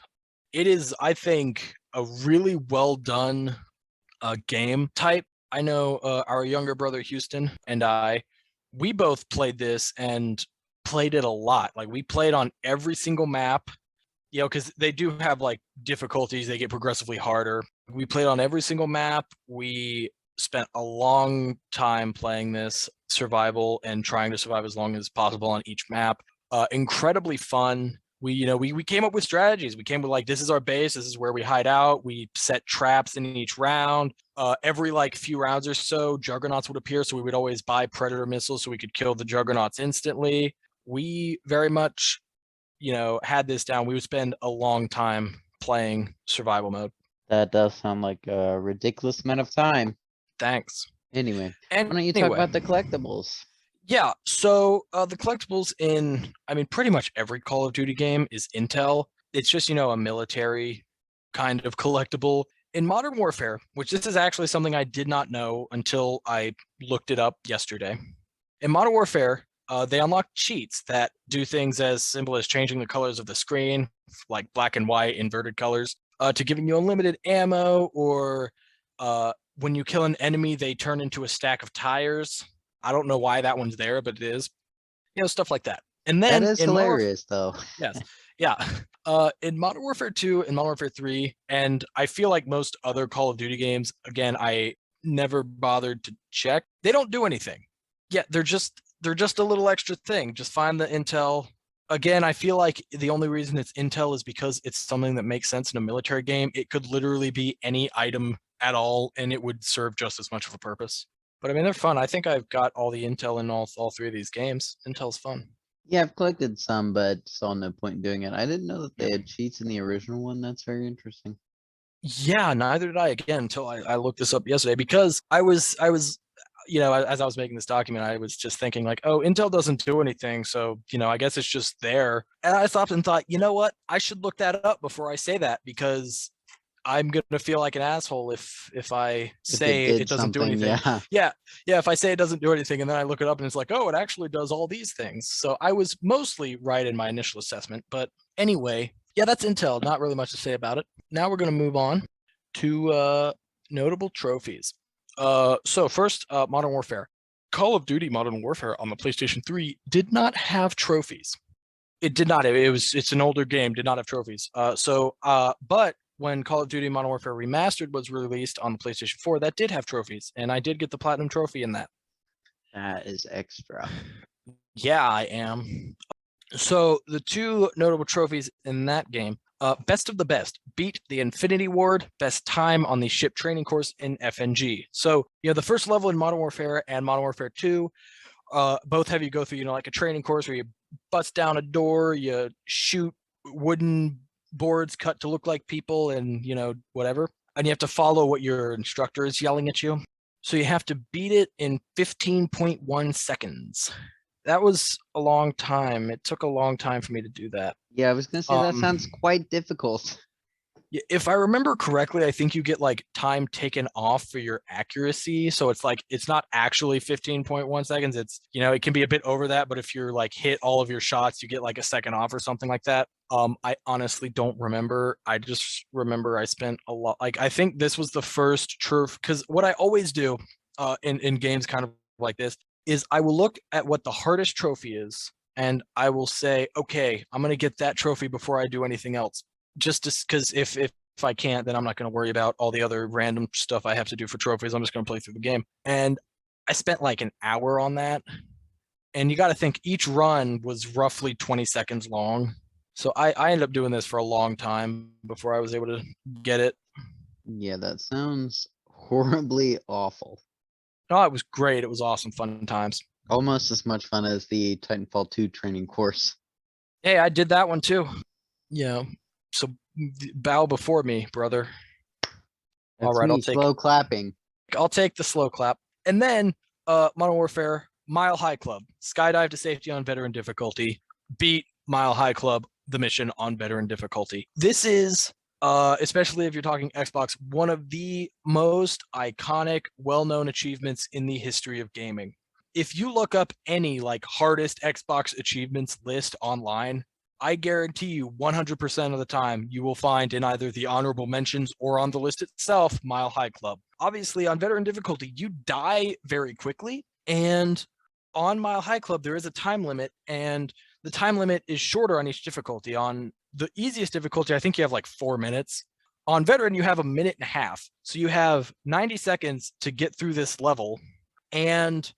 It is, I think, a really well done game type. I know our younger brother Houston and we both played this and played it a lot. Like we played on every single map, because they do have like difficulties. They get progressively harder. We played on every single map. We spent a long time playing this survival and trying to survive as long as possible on each map. Incredibly fun. We came up with strategies. We came with like, this is our base. This is where we hide out. We set traps in each round. Every like few rounds or so, juggernauts would appear. So we would always buy predator missiles so we could kill the juggernauts instantly. We very much, had this down. We would spend a long time playing survival mode. That does sound like a ridiculous amount of time. Thanks. Anyway, And why don't you talk about the collectibles? Yeah, so the collectibles in, I mean, pretty much every Call of Duty game is intel. It's just, a military kind of collectible. In Modern Warfare, which this is actually something I did not know until I looked it up yesterday. In Modern Warfare, they unlock cheats that do things as simple as changing the colors of the screen, like black and white, inverted colors, to giving you unlimited ammo, or when you kill an enemy, they turn into a stack of tires. I don't know why that one's there, but it is. Stuff like that. And then That is in hilarious, though. yes, yeah. In Modern Warfare 2 and Modern Warfare 3, and I feel like most other Call of Duty games, again, I never bothered to check. They don't do anything. Yeah, they're just a little extra thing. Just find the intel. Again, I feel like the only reason it's intel is because it's something that makes sense in a military game. It could literally be any item at all, and it would serve just as much of a purpose. But I mean, they're fun. I think I've got all the intel in all three of these games. Intel's fun. Yeah, I've collected some, but saw no point in doing it. I didn't know that they had cheats in the original one. That's very interesting. Yeah, neither did I, again, until I looked this up yesterday, because I was as I was making this document, I was just thinking like, oh, Intel doesn't do anything, so I guess it's just there. And I stopped and thought, you know what? I should look that up before I say that, because I'm gonna feel like an asshole if I say it doesn't do anything. Yeah. Yeah. If I say it doesn't do anything and then I look it up and it's like, oh, it actually does all these things. So I was mostly right in my initial assessment. But anyway, yeah, that's Intel. Not really much to say about it. Now we're gonna move on to notable trophies. So first, Modern Warfare. Call of Duty Modern Warfare on the PlayStation 3 did not have trophies. It did not. It's an older game. Did not have trophies. But when Call of Duty Modern Warfare Remastered was released on the PlayStation 4, that did have trophies, and I did get the Platinum Trophy in that. That is extra. Yeah, I am. So the two notable trophies in that game, Best of the Best, beat the Infinity Ward, best time on the ship training course in FNG. So, the first level in Modern Warfare and Modern Warfare 2, both have you go through, like a training course where you bust down a door, you shoot wooden boards cut to look like people, and whatever, and you have to follow what your instructor is yelling at you. So you have to beat it in 15.1 seconds. That was a long time. It took a long time for me to do that. Yeah, I was gonna say that sounds quite difficult. If I remember correctly, I think you get like time taken off for your accuracy. So it's like, it's not actually 15.1 seconds. It's, it can be a bit over that, but if you're like hit all of your shots, you get like a second off or something like that. I honestly don't remember. I just remember I spent a lot. Like, I think this was the first trophy, because what I always do in games kind of like this is I will look at what the hardest trophy is, and I will say, okay, I'm going to get that trophy before I do anything else. Just because if I can't, then I'm not going to worry about all the other random stuff I have to do for trophies. I'm just going to play through the game. And I spent like an hour on that. And you got to think each run was roughly 20 seconds long. So I ended up doing this for a long time before I was able to get it. Yeah, that sounds horribly awful. No, it was great. It was awesome, fun times. Almost as much fun as the Titanfall 2 training course. Hey, I did that one too. So bow before me, brother. All right, I'll take slow clapping. I'll take the slow clap. And then Modern Warfare Mile High Club, skydive to safety on veteran difficulty, beat Mile High Club the mission on veteran difficulty. This is, especially if you're talking Xbox, one of the most iconic, well-known achievements in the history of gaming. If you look up any like hardest Xbox achievements list online, I guarantee you 100% of the time you will find in either the honorable mentions or on the list itself, Mile High Club. Obviously, on veteran difficulty, you die very quickly. And on Mile High Club, there is a time limit, and the time limit is shorter on each difficulty. On the easiest difficulty, I think you have like 4 minutes. On veteran, you have a minute and a half. So you have 90 seconds to get through this level. And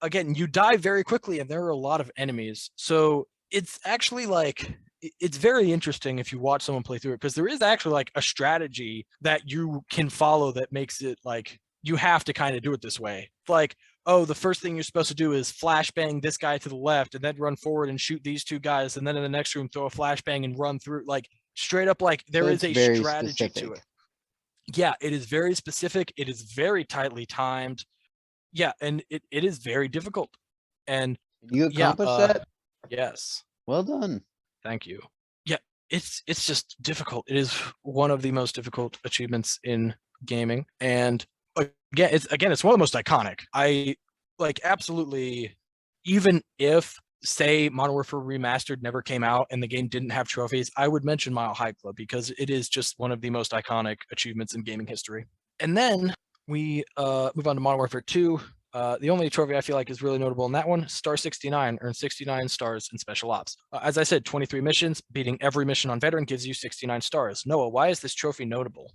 again, you die very quickly, and there are a lot of enemies. So it's actually like, it's very interesting if you watch someone play through it, because there is actually like a strategy that you can follow that makes it like you have to kind of do it this way. Like, oh, the first thing you're supposed to do is flashbang this guy to the left and then run forward and shoot these two guys. And then in the next room, throw a flashbang and run through, like straight up, like there is a strategy to it. Yeah, it is very specific. It is very tightly timed. Yeah, and it is very difficult. And you accomplished that? Yes. Well done. Thank you. Yeah, it's just difficult. It is one of the most difficult achievements in gaming. And it's one of the most iconic. I like absolutely, even if say Modern Warfare Remastered never came out and the game didn't have trophies, I would mention Mile High Club because it is just one of the most iconic achievements in gaming history. And then we move on to Modern Warfare 2. The only trophy I feel like is really notable in that one, Star 69, earned 69 stars in Special Ops. As I said, 23 missions, beating every mission on Veteran gives you 69 stars. Noah, why is this trophy notable?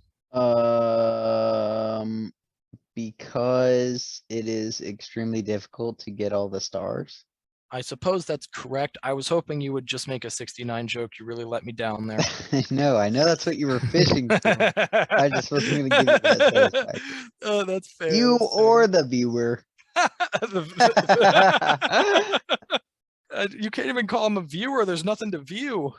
Because it is extremely difficult to get all the stars. I suppose that's correct. I was hoping you would just make a 69 joke. You really let me down there. I know that's what you were fishing for. I just wasn't going to give you that satisfaction. Oh, that's fair. You that's or fair. the viewer. You can't even call him a viewer. There's nothing to view.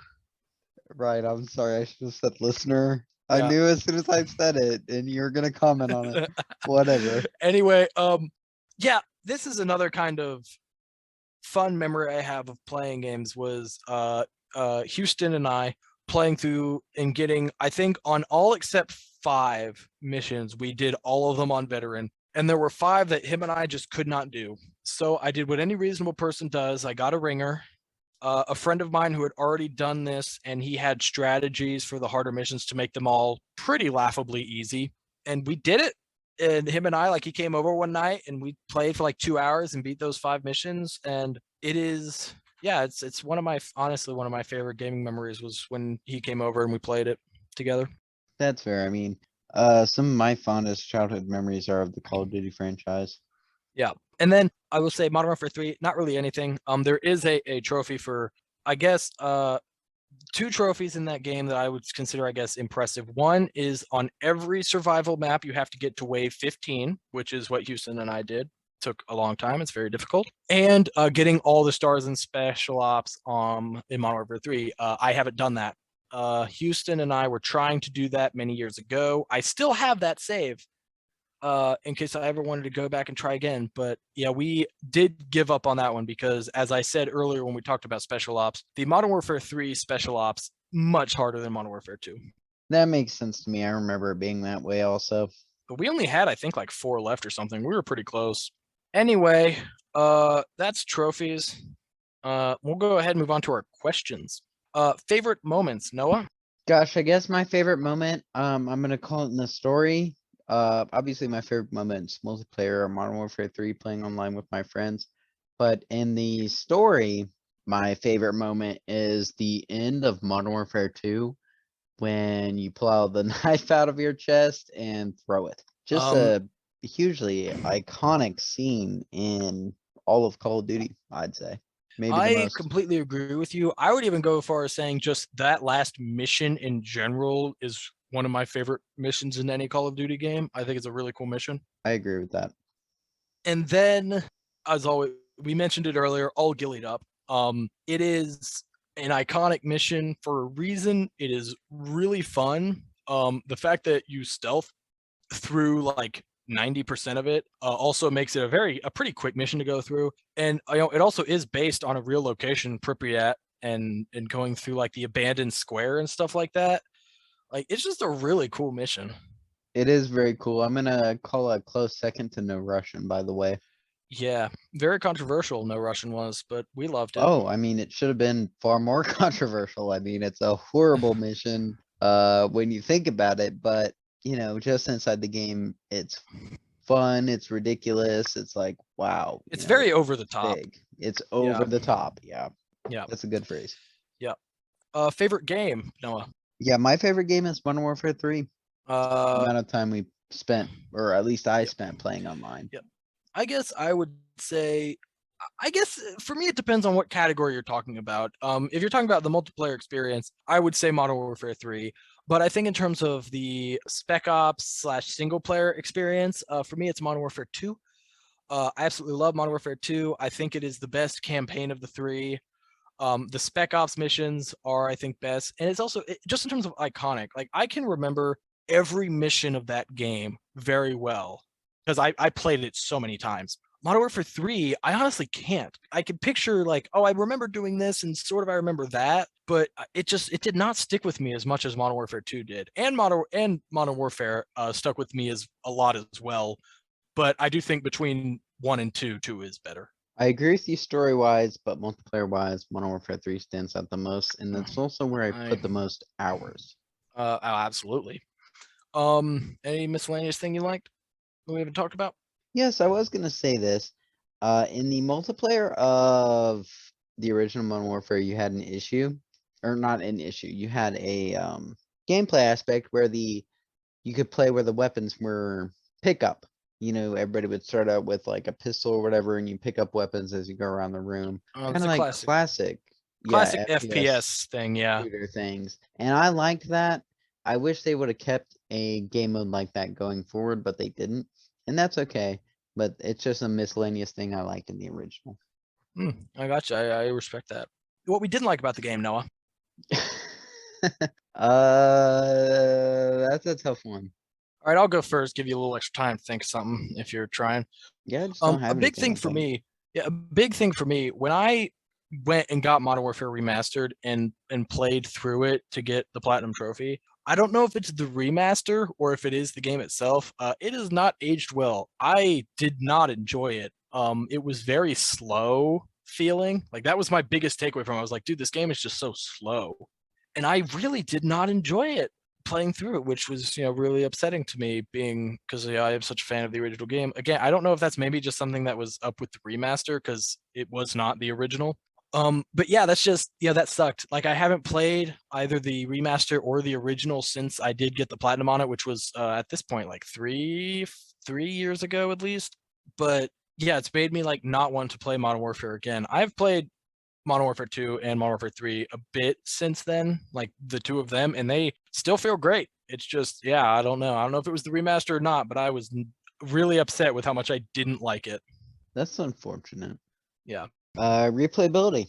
Right. I'm sorry. I should have said listener. Yeah. I knew as soon as I said it, and you're gonna comment on it. Whatever. Anyway, yeah, this is another kind of fun memory I have of playing games. Was Houston and I playing through and getting, I think on all except 5 missions, we did all of them on Veteran. And there were 5 that him and I just could not do. So I did what any reasonable person does. I got a ringer. A friend of mine who had already done this, and he had strategies for the harder missions to make them all pretty laughably easy. And we did it. And him and I, like, he came over one night and we played for like 2 hours and beat those 5 missions. And it is, yeah, it's honestly one of my favorite gaming memories was when he came over and we played it together. That's fair. I mean, some of my fondest childhood memories are of the Call of Duty franchise. Yeah. And then I will say Modern Warfare 3, not really anything. There is a trophy for, I guess, 2 trophies in that game that I would consider, I guess, impressive. One is on every survival map, you have to get to wave 15, which is what Houston and I did. Took a long time. It's very difficult. And getting all the stars in Special Ops in Modern Warfare 3. I haven't done that. Houston and I were trying to do that many years ago. I still have that save. In case I ever wanted to go back and try again. But yeah, we did give up on that one because, as I said earlier when we talked about Special Ops, the Modern Warfare 3 Special Ops, much harder than Modern Warfare 2. That makes sense to me. I remember it being that way also. But we only had, I think, like 4 left or something. We were pretty close. Anyway, that's trophies. We'll go ahead and move on to our questions. Favorite moments, Noah? Gosh, I guess my favorite moment, I'm going to call it in the story. Obviously my favorite moment's multiplayer or Modern Warfare 3 playing online with my friends. But in the story, my favorite moment is the end of Modern Warfare 2 when you pull out the knife out of your chest and throw it. Just a hugely iconic scene in all of Call of Duty, I'd say. Maybe the most. Completely agree with you. I would even go as far as saying just that last mission in general is one of my favorite missions in any Call of Duty game. I think it's a really cool mission. I agree with that. And then, as always, we mentioned it earlier, all gillied up. It is an iconic mission for a reason. It is really fun. The fact that you stealth through like 90% of it also makes it a pretty quick mission to go through. And it also is based on a real location, Pripyat, and going through like the abandoned square and stuff like that. Like it's just a really cool mission. It is very cool. I'm gonna call a close second to No Russian, by the way. Yeah, very controversial. No Russian was, but we loved it. Oh, I mean, it should have been far more controversial. I mean, it's a horrible mission, when you think about it, but you know, just inside the game, it's fun, it's ridiculous, it's like, wow, It's very over the top. big. It's Yeah, over the top. Yeah, yeah, that's a good phrase. yeah. Favorite game, Noah? Yeah, my favorite game is Modern Warfare 3. The Uh, amount of time we spent, or at least I yep, spent playing online. yep. I guess I would say, I guess for me it depends on what category you're talking about. If you're talking about the multiplayer experience, I would say Modern Warfare 3. But I think in terms of the Spec Ops / single player experience, for me it's Modern Warfare 2. I absolutely love Modern Warfare 2. I think it is the best campaign of the three. The Spec Ops missions are, I think, best, and it's also just in terms of iconic. Like I can remember every mission of that game very well because I played it so many times. Modern Warfare 3, I honestly can't. I can picture like, oh, I remember doing this and sort of I remember that, but it did not stick with me as much as Modern Warfare 2 did. And Modern Warfare stuck with me as a lot as well. But I do think between 1 and 2, 2 is better. I agree with you story-wise, but multiplayer-wise, Modern Warfare 3 stands out the most, and that's also where I I put the most hours. oh, absolutely. Any miscellaneous thing you liked that we haven't talked about? Yes, I was gonna say this. In the multiplayer of the original Modern Warfare, you had an issue, or not an issue. You had a gameplay aspect where you could play where the weapons were pickup. You know, everybody would start out with like a pistol or whatever, and you pick up weapons as you go around the room. It's Kind of a like classic yeah, FPS FPS thing. Yeah. shooter things. And I liked that. I wish they would have kept a game mode like that going forward, but they didn't. And that's okay. But it's just a miscellaneous thing I liked in the original. I got you. I respect that. What we didn't like about the game, Noah? That's a tough one. All right, I'll go first. Give you a little extra time to think of something if you're trying. Yeah, I just don't A have big anything, thing I for think. me, yeah, a big thing for me when I went and got Modern Warfare Remastered and played through it to get the Platinum Trophy. I don't know if it's the remaster or if it is the game itself. It has not aged well. I did not enjoy it. It was very slow feeling. Like that was my biggest takeaway from it. I was like, dude, this game is just so slow. And I really did not enjoy it playing through it, which was really upsetting to me, being because I am such a fan of the original game. Again, I don't know if that's maybe just something that was up with the remaster because it was not the original. But yeah, that's just that sucked. Like I haven't played either the remaster or the original since I did get the platinum on it, which was at this point like 3 years ago at least. But yeah, it's made me like not want to play Modern Warfare again. I've played Modern Warfare 2 and Modern Warfare 3 a bit since then, like the two of them, and they still feel great. It's just, yeah, I don't know. I don't know if it was the remaster or not, but I was really upset with how much I didn't like it. That's unfortunate. Yeah. Replayability.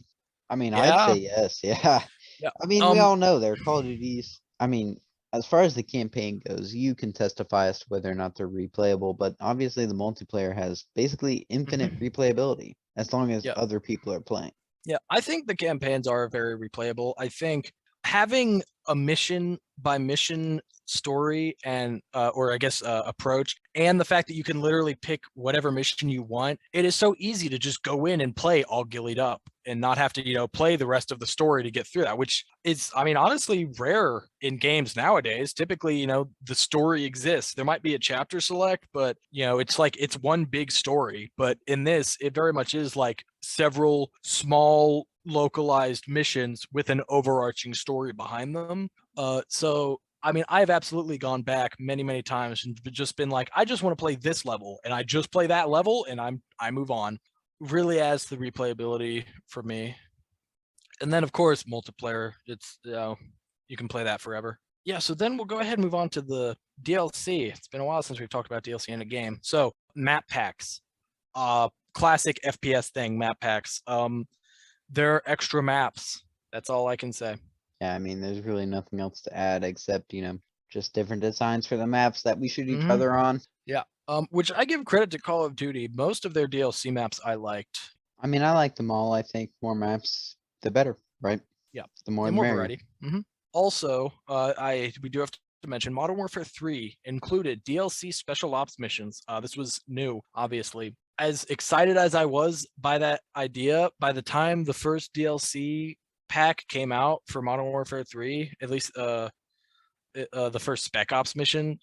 I mean, I'd say Yeah. yes. Yeah. Yeah. I mean, we all know they're Call of Duties. I mean, as far as the campaign goes, you can testify as to whether or not they're replayable, but obviously the multiplayer has basically infinite replayability as long as Yeah. other people are playing. Yeah. I think the campaigns are very replayable. I think having a mission by mission story and or I guess approach, and the fact that you can literally pick whatever mission you want, it is so easy to just go in and play all gillied up and not have to play the rest of the story to get through that, which is, I mean, honestly rare in games nowadays. Typically, the story exists. There might be a chapter select, but it's like it's one big story. But in this, it very much is like several small localized missions with an overarching story behind them. So I mean, I've absolutely gone back many, many times and just been like, I just want to play this level, and I just play that level, and I move on. Really adds the replayability for me. And then of course multiplayer. It's you can play that forever. Yeah. So then we'll go ahead and move on to the DLC. It's been a while since we've talked about DLC in a game. So map packs, classic FPS thing. Map packs. They're extra maps. That's all I can say. Yeah, I mean, there's really nothing else to add except, just different designs for the maps that we shoot each Mhm. other on. Yeah. Which I give credit to Call of Duty. Most of their DLC maps I liked. I mean, I like them all. I think more maps, the better. right? Yeah, The more and the more merrier. variety. Also, we do have to mention Modern Warfare 3 included DLC special ops missions. This was new, obviously. As excited as I was by that idea, by the time the first DLC pack came out for Modern Warfare 3, at least the first Spec Ops mission,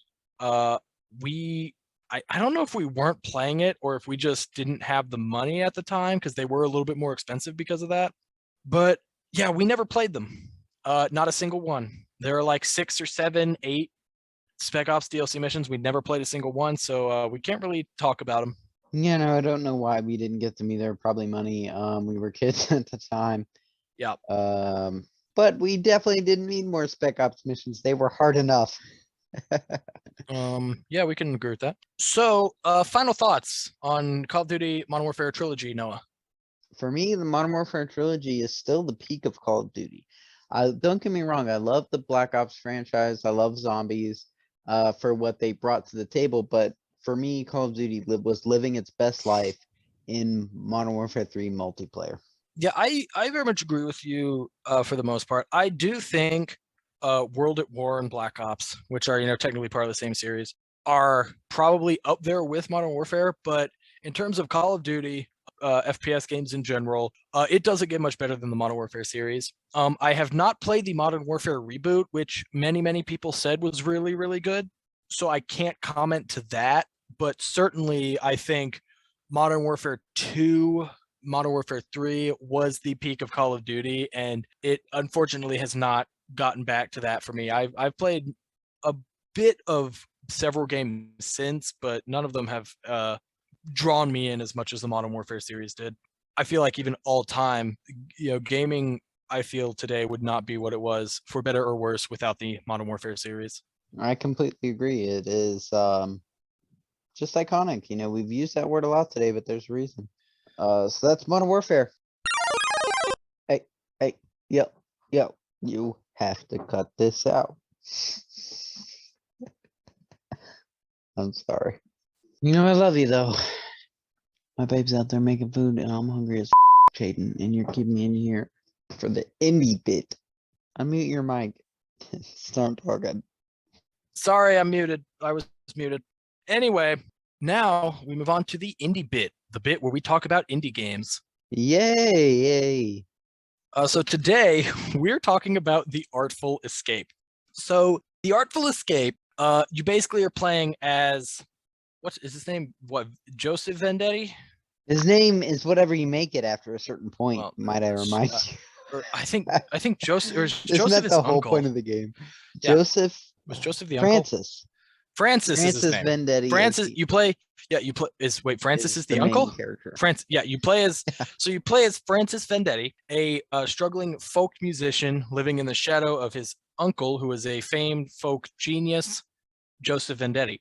we I don't know if we weren't playing it or if we just didn't have the money at the time because they were a little bit more expensive because of that. But yeah, we never played them. Not a single one. There are like 6 or 7, 8 Spec Ops DLC missions. We never played a single one, so we can't really talk about them. Yeah, no, I don't know why we didn't get them either. Probably money. We were kids at the time. Yeah. But we definitely didn't need more Spec Ops missions. They were hard enough. Yeah, we can agree with that. So, final thoughts on Call of Duty Modern Warfare Trilogy, Noah. For me, the Modern Warfare trilogy is still the peak of Call of Duty. Don't get me wrong, I love the Black Ops franchise. I love zombies for what they brought to the table. But for me, Call of Duty was living its best life in Modern Warfare 3 multiplayer. Yeah, I very much agree with you for the most part. I do think World at War and Black Ops, which are technically part of the same series, are probably up there with Modern Warfare. But in terms of Call of Duty, FPS games in general, it doesn't get much better than the Modern Warfare series. I have not played the Modern Warfare reboot, which many people said was really good. So I can't comment to that. But certainly, I think Modern Warfare 2, Modern Warfare 3 was the peak of Call of Duty, and it unfortunately has not gotten back to that for me. I've played a bit of several games since, but none of them have drawn me in as much as the Modern Warfare series did. I feel like even all time, gaming I feel today would not be what it was, for better or worse, without the Modern Warfare series. I completely agree. It is just iconic. We've used that word a lot today, but there's a reason. So that's Modern Warfare. Hey, yo, you have to cut this out. I'm sorry. I love you though. My babe's out there making food and I'm hungry as Jaden, and you're keeping me in here for the indie bit. Unmute your mic. Start talking. Sorry, I'm muted. I was muted. Anyway, now we move on to the indie bit, the bit where we talk about indie games. Yay. So today we're talking about the Artful Escape. So the Artful Escape, you basically are playing as, what is his name? What, Joseph Vendetti? His name is whatever you make it after a certain point. Well, might I remind you? Or I think Joseph, or Isn't Joseph that his the whole uncle. point of the game? Yeah. Joseph Was Joseph the uncle? Francis is his name. Vendetti. Francis, you play Francis is the uncle? Character. You play as so you play as Francis Vendetti, a struggling folk musician living in the shadow of his uncle, who is a famed folk genius, Joseph Vendetti,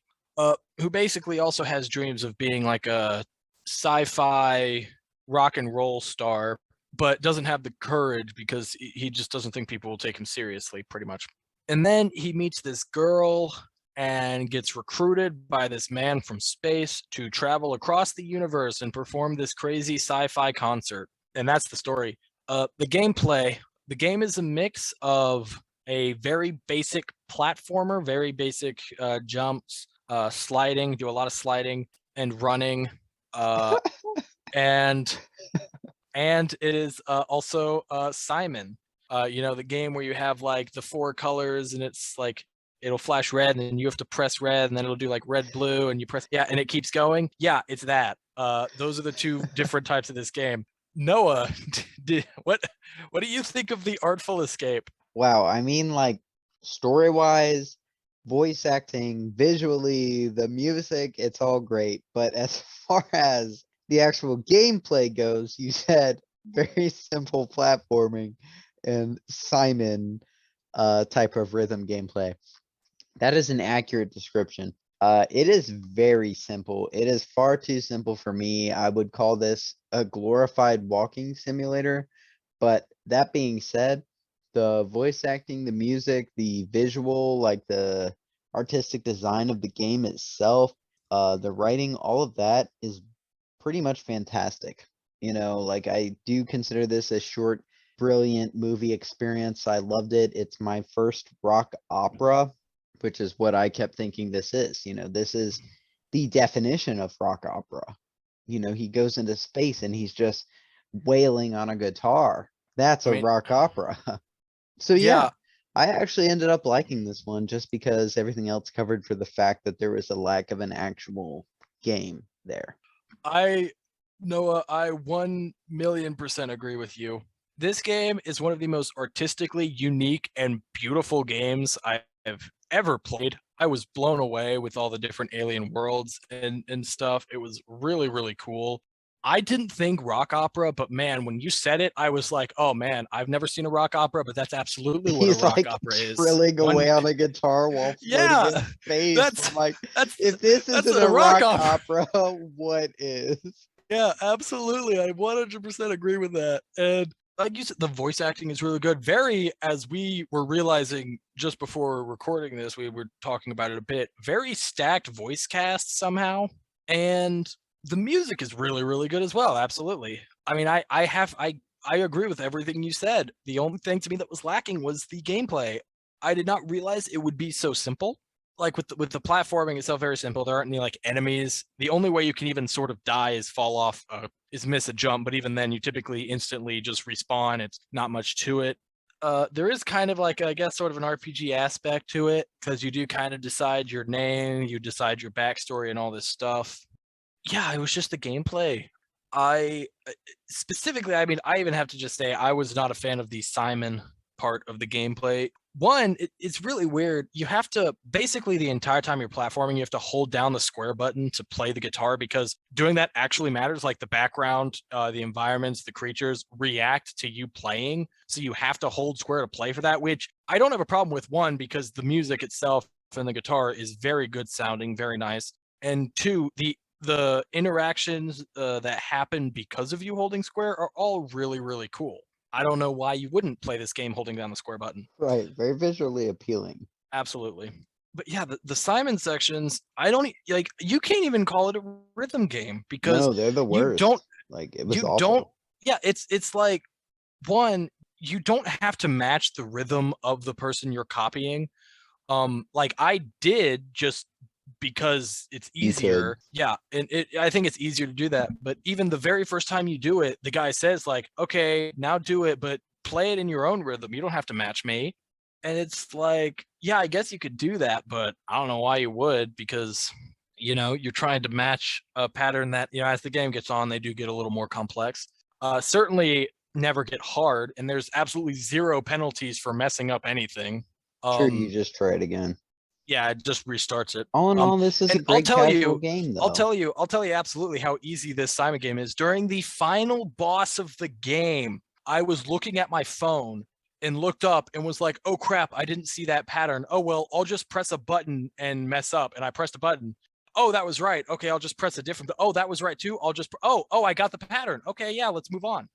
who basically also has dreams of being like a sci-fi rock and roll star, but doesn't have the courage because he just doesn't think people will take him seriously, pretty much. And then he meets this girl and gets recruited by this man from space to travel across the universe and perform this crazy sci-fi concert. And that's the story. The gameplay, the game is a mix of a very basic platformer, very basic jumps, sliding, do a lot of sliding and running. And it is also Simon. The game where you have like the 4 colors and it's like it'll flash red and then you have to press red and then it'll do like red, blue, and you press and it keeps going. Yeah, it's that. Those are the 2 different types of this game. Noah, what do you think of the Artful Escape? Wow, I mean, like, story-wise, voice acting, visually, the music, it's all great. But as far as the actual gameplay goes, you said very simple platforming and Simon type of rhythm gameplay. That is an accurate description. It is very simple. It is far too simple for me. I would call this a glorified walking simulator. But that being said, the voice acting, the music, the visual, like the artistic design of the game itself, the writing, all of that is pretty much fantastic. Like I do consider this a short brilliant movie experience. I loved it. It's my first rock opera, which is what I kept thinking this is. This is the definition of rock opera. He goes into space and he's just wailing on a guitar. That's I a mean, rock opera. So yeah, yeah, I actually ended up liking this one just because everything else covered for the fact that there was a lack of an actual game there. Noah, I 1,000,000% agree with you. This game is one of the most artistically unique and beautiful games I have ever played. I was blown away with all the different alien worlds and stuff. It was really, really cool. I didn't think rock opera, but man, when you said it, I was like, oh man, I've never seen a rock opera, but that's absolutely what a He's rock like opera is. trilling away on a guitar while floating in Yeah, space. that's I'm like, that's if this that's isn't a a rock rock opera. opera, what is? Yeah, absolutely. I 100% agree with that. And like you said, the voice acting is really good. Very, as we were realizing just before recording this, we were talking about it a bit. Very stacked voice cast somehow, and the music is really, really good as well. Absolutely. I mean, I agree with everything you said. The only thing to me that was lacking was the gameplay. I did not realize it would be so simple. Like with the platforming itself, very simple. There aren't any like enemies. The only way you can even sort of die is fall off, is miss a jump. But even then, you typically instantly just respawn. It's not much to it. There is kind of like, I guess, sort of an RPG aspect to it because you do kind of decide your name, you decide your backstory, and all this stuff. Yeah, it was just the gameplay. I specifically, I mean, I even have to just say I was not a fan of the Simon part of the gameplay. One, it's really weird. You have to basically the entire time you're platforming, you have to hold down the square button to play the guitar because doing that actually matters. Like the background, the environments, the creatures react to you playing. So you have to hold square to play for that, which I don't have a problem with. One, because the music itself and the guitar is very good sounding, very nice. And two, the interactions that happen because of you holding square are all really, really cool. I don't know why you wouldn't play this game holding down the square button. Right, very visually appealing. Absolutely. But yeah, the Simon sections, I don't like you can't even call it a rhythm game because No, they're the you worst. don't Like, it was you don't awful. yeah, it's like one, you don't have to match the rhythm of the person you're copying. Like I did just because it's You could. easier. Yeah, and I think it's easier to do that. But even the very first time you do it, the guy says like, "Okay, now do it, but play it in your own rhythm. You don't have to match me." And it's like, yeah, I guess you could do that, but I don't know why you would because you're trying to match a pattern that as the game gets on, they do get a little more complex. Certainly never get hard, and there's absolutely zero penalties for messing up anything. Sure, you Um, just try it again. yeah, it just restarts it. All in Um, all, this is a and I'll great tell casual you, game, I'll though. tell you, I'll tell you absolutely how easy this Simon game is. During the final boss of the game, I was looking at my phone and looked up and was like, "Oh crap, I didn't see that pattern. Oh well, I'll just press a button and mess up." And I pressed a button. Oh, that was right. Okay, I'll just press a different. Oh, that was right too. I'll just. Oh, I got the pattern. Okay, yeah, let's move on.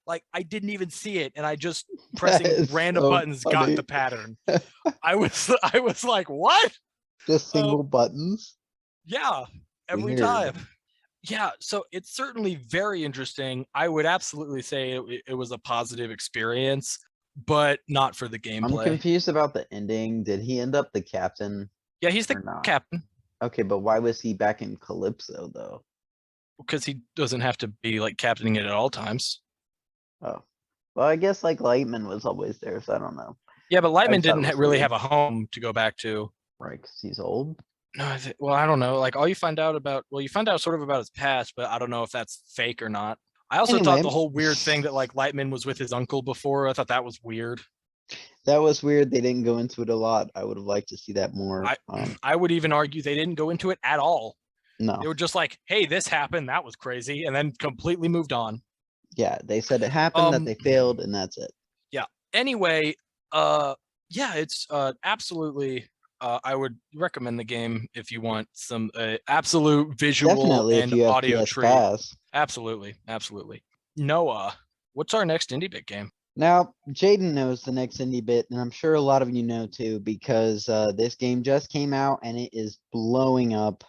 Like I didn't even see it, and I just That pressing is random so buttons got funny. the pattern. I was like, what? Just Um, single buttons. yeah, every Weird. time. Yeah, so it's certainly very interesting. I would absolutely say it was a positive experience, but not for the I'm gameplay. confused about the ending. Did he end up the captain Yeah, he's the or not? captain Okay, but why was he back in Calypso, though? because he doesn't have to be like captaining it at all times. Oh. Well, I guess, like, Lightman was always there, so I don't know. Yeah, but I Lightman just thought it didn't was really weird. have a home to go back to. Right, because he's old? No, well, I don't know. Like all you find out about, well, you find out sort of about his past, but I don't know if that's fake or not. I also thought the Anyway, whole weird thing that like Lightman was with his uncle before. I thought that was weird. that was weird. They didn't go into it a lot. I would have liked to see that more. I I would even argue they didn't go into it at all. No. They were just like, "Hey, this happened. That was crazy," and then completely moved on. Yeah, they said it happened, that Um, they failed, and that's it. yeah. Anyway, uh, yeah, it's absolutely. I would recommend the game if you want some absolute visual Definitely if and you have audio PS treat. Pass. Absolutely, absolutely. Noah, what's our next indie bit game? Now, Jaden knows the next indie bit, and I'm sure a lot of you know too, because this game just came out and it is blowing up.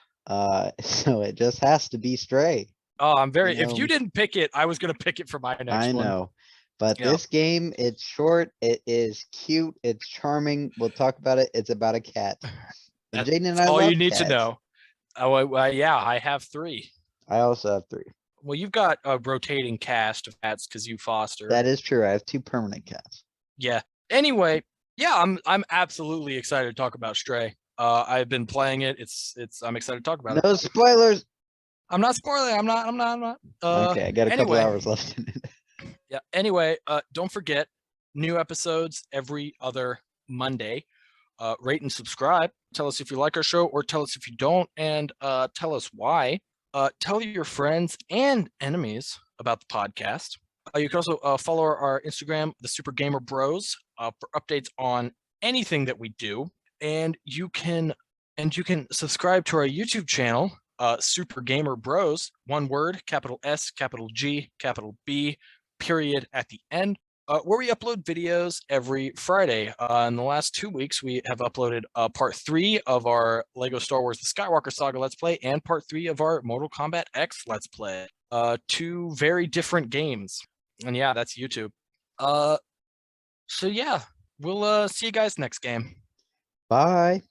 So it just has to be Stray. Oh, I'm You very. If you know, didn't pick it, I was gonna pick it for my next I one. know. But Yeah. this game, it's short, it is cute, it's charming. We'll talk about it. It's about a cat. And That's Jaden and I all you love need to cats. know. Yeah, I have 3. I also have 3. Well, you've got a rotating cast of cats because you foster. That is true. I have 2 permanent cats. Yeah. Anyway, yeah, I'm absolutely excited to talk about Stray. I've been playing it. I'm excited to talk about it. No spoilers. I'm not spoiling. I'm not. Okay, I got a couple Anyway, hours left in it. yeah. Anyway, don't forget new episodes every other Monday. Rate and subscribe. Tell us if you like our show or tell us if you don't, and tell us why. Tell your friends and enemies about the podcast. You can also follow our Instagram, the Super Gamer Bros, for updates on anything that we do. And you can subscribe to our YouTube channel, Super Gamer Bros, one word, capital S, capital G, capital B, period at the end, where we upload videos every Friday. In the last 2 weeks, we have uploaded part 3 of our Lego Star Wars: The Skywalker Saga Let's Play and part 3 of our Mortal Kombat X Let's Play. 2 very different games. And yeah, that's YouTube. So yeah, we'll see you guys next game. Bye.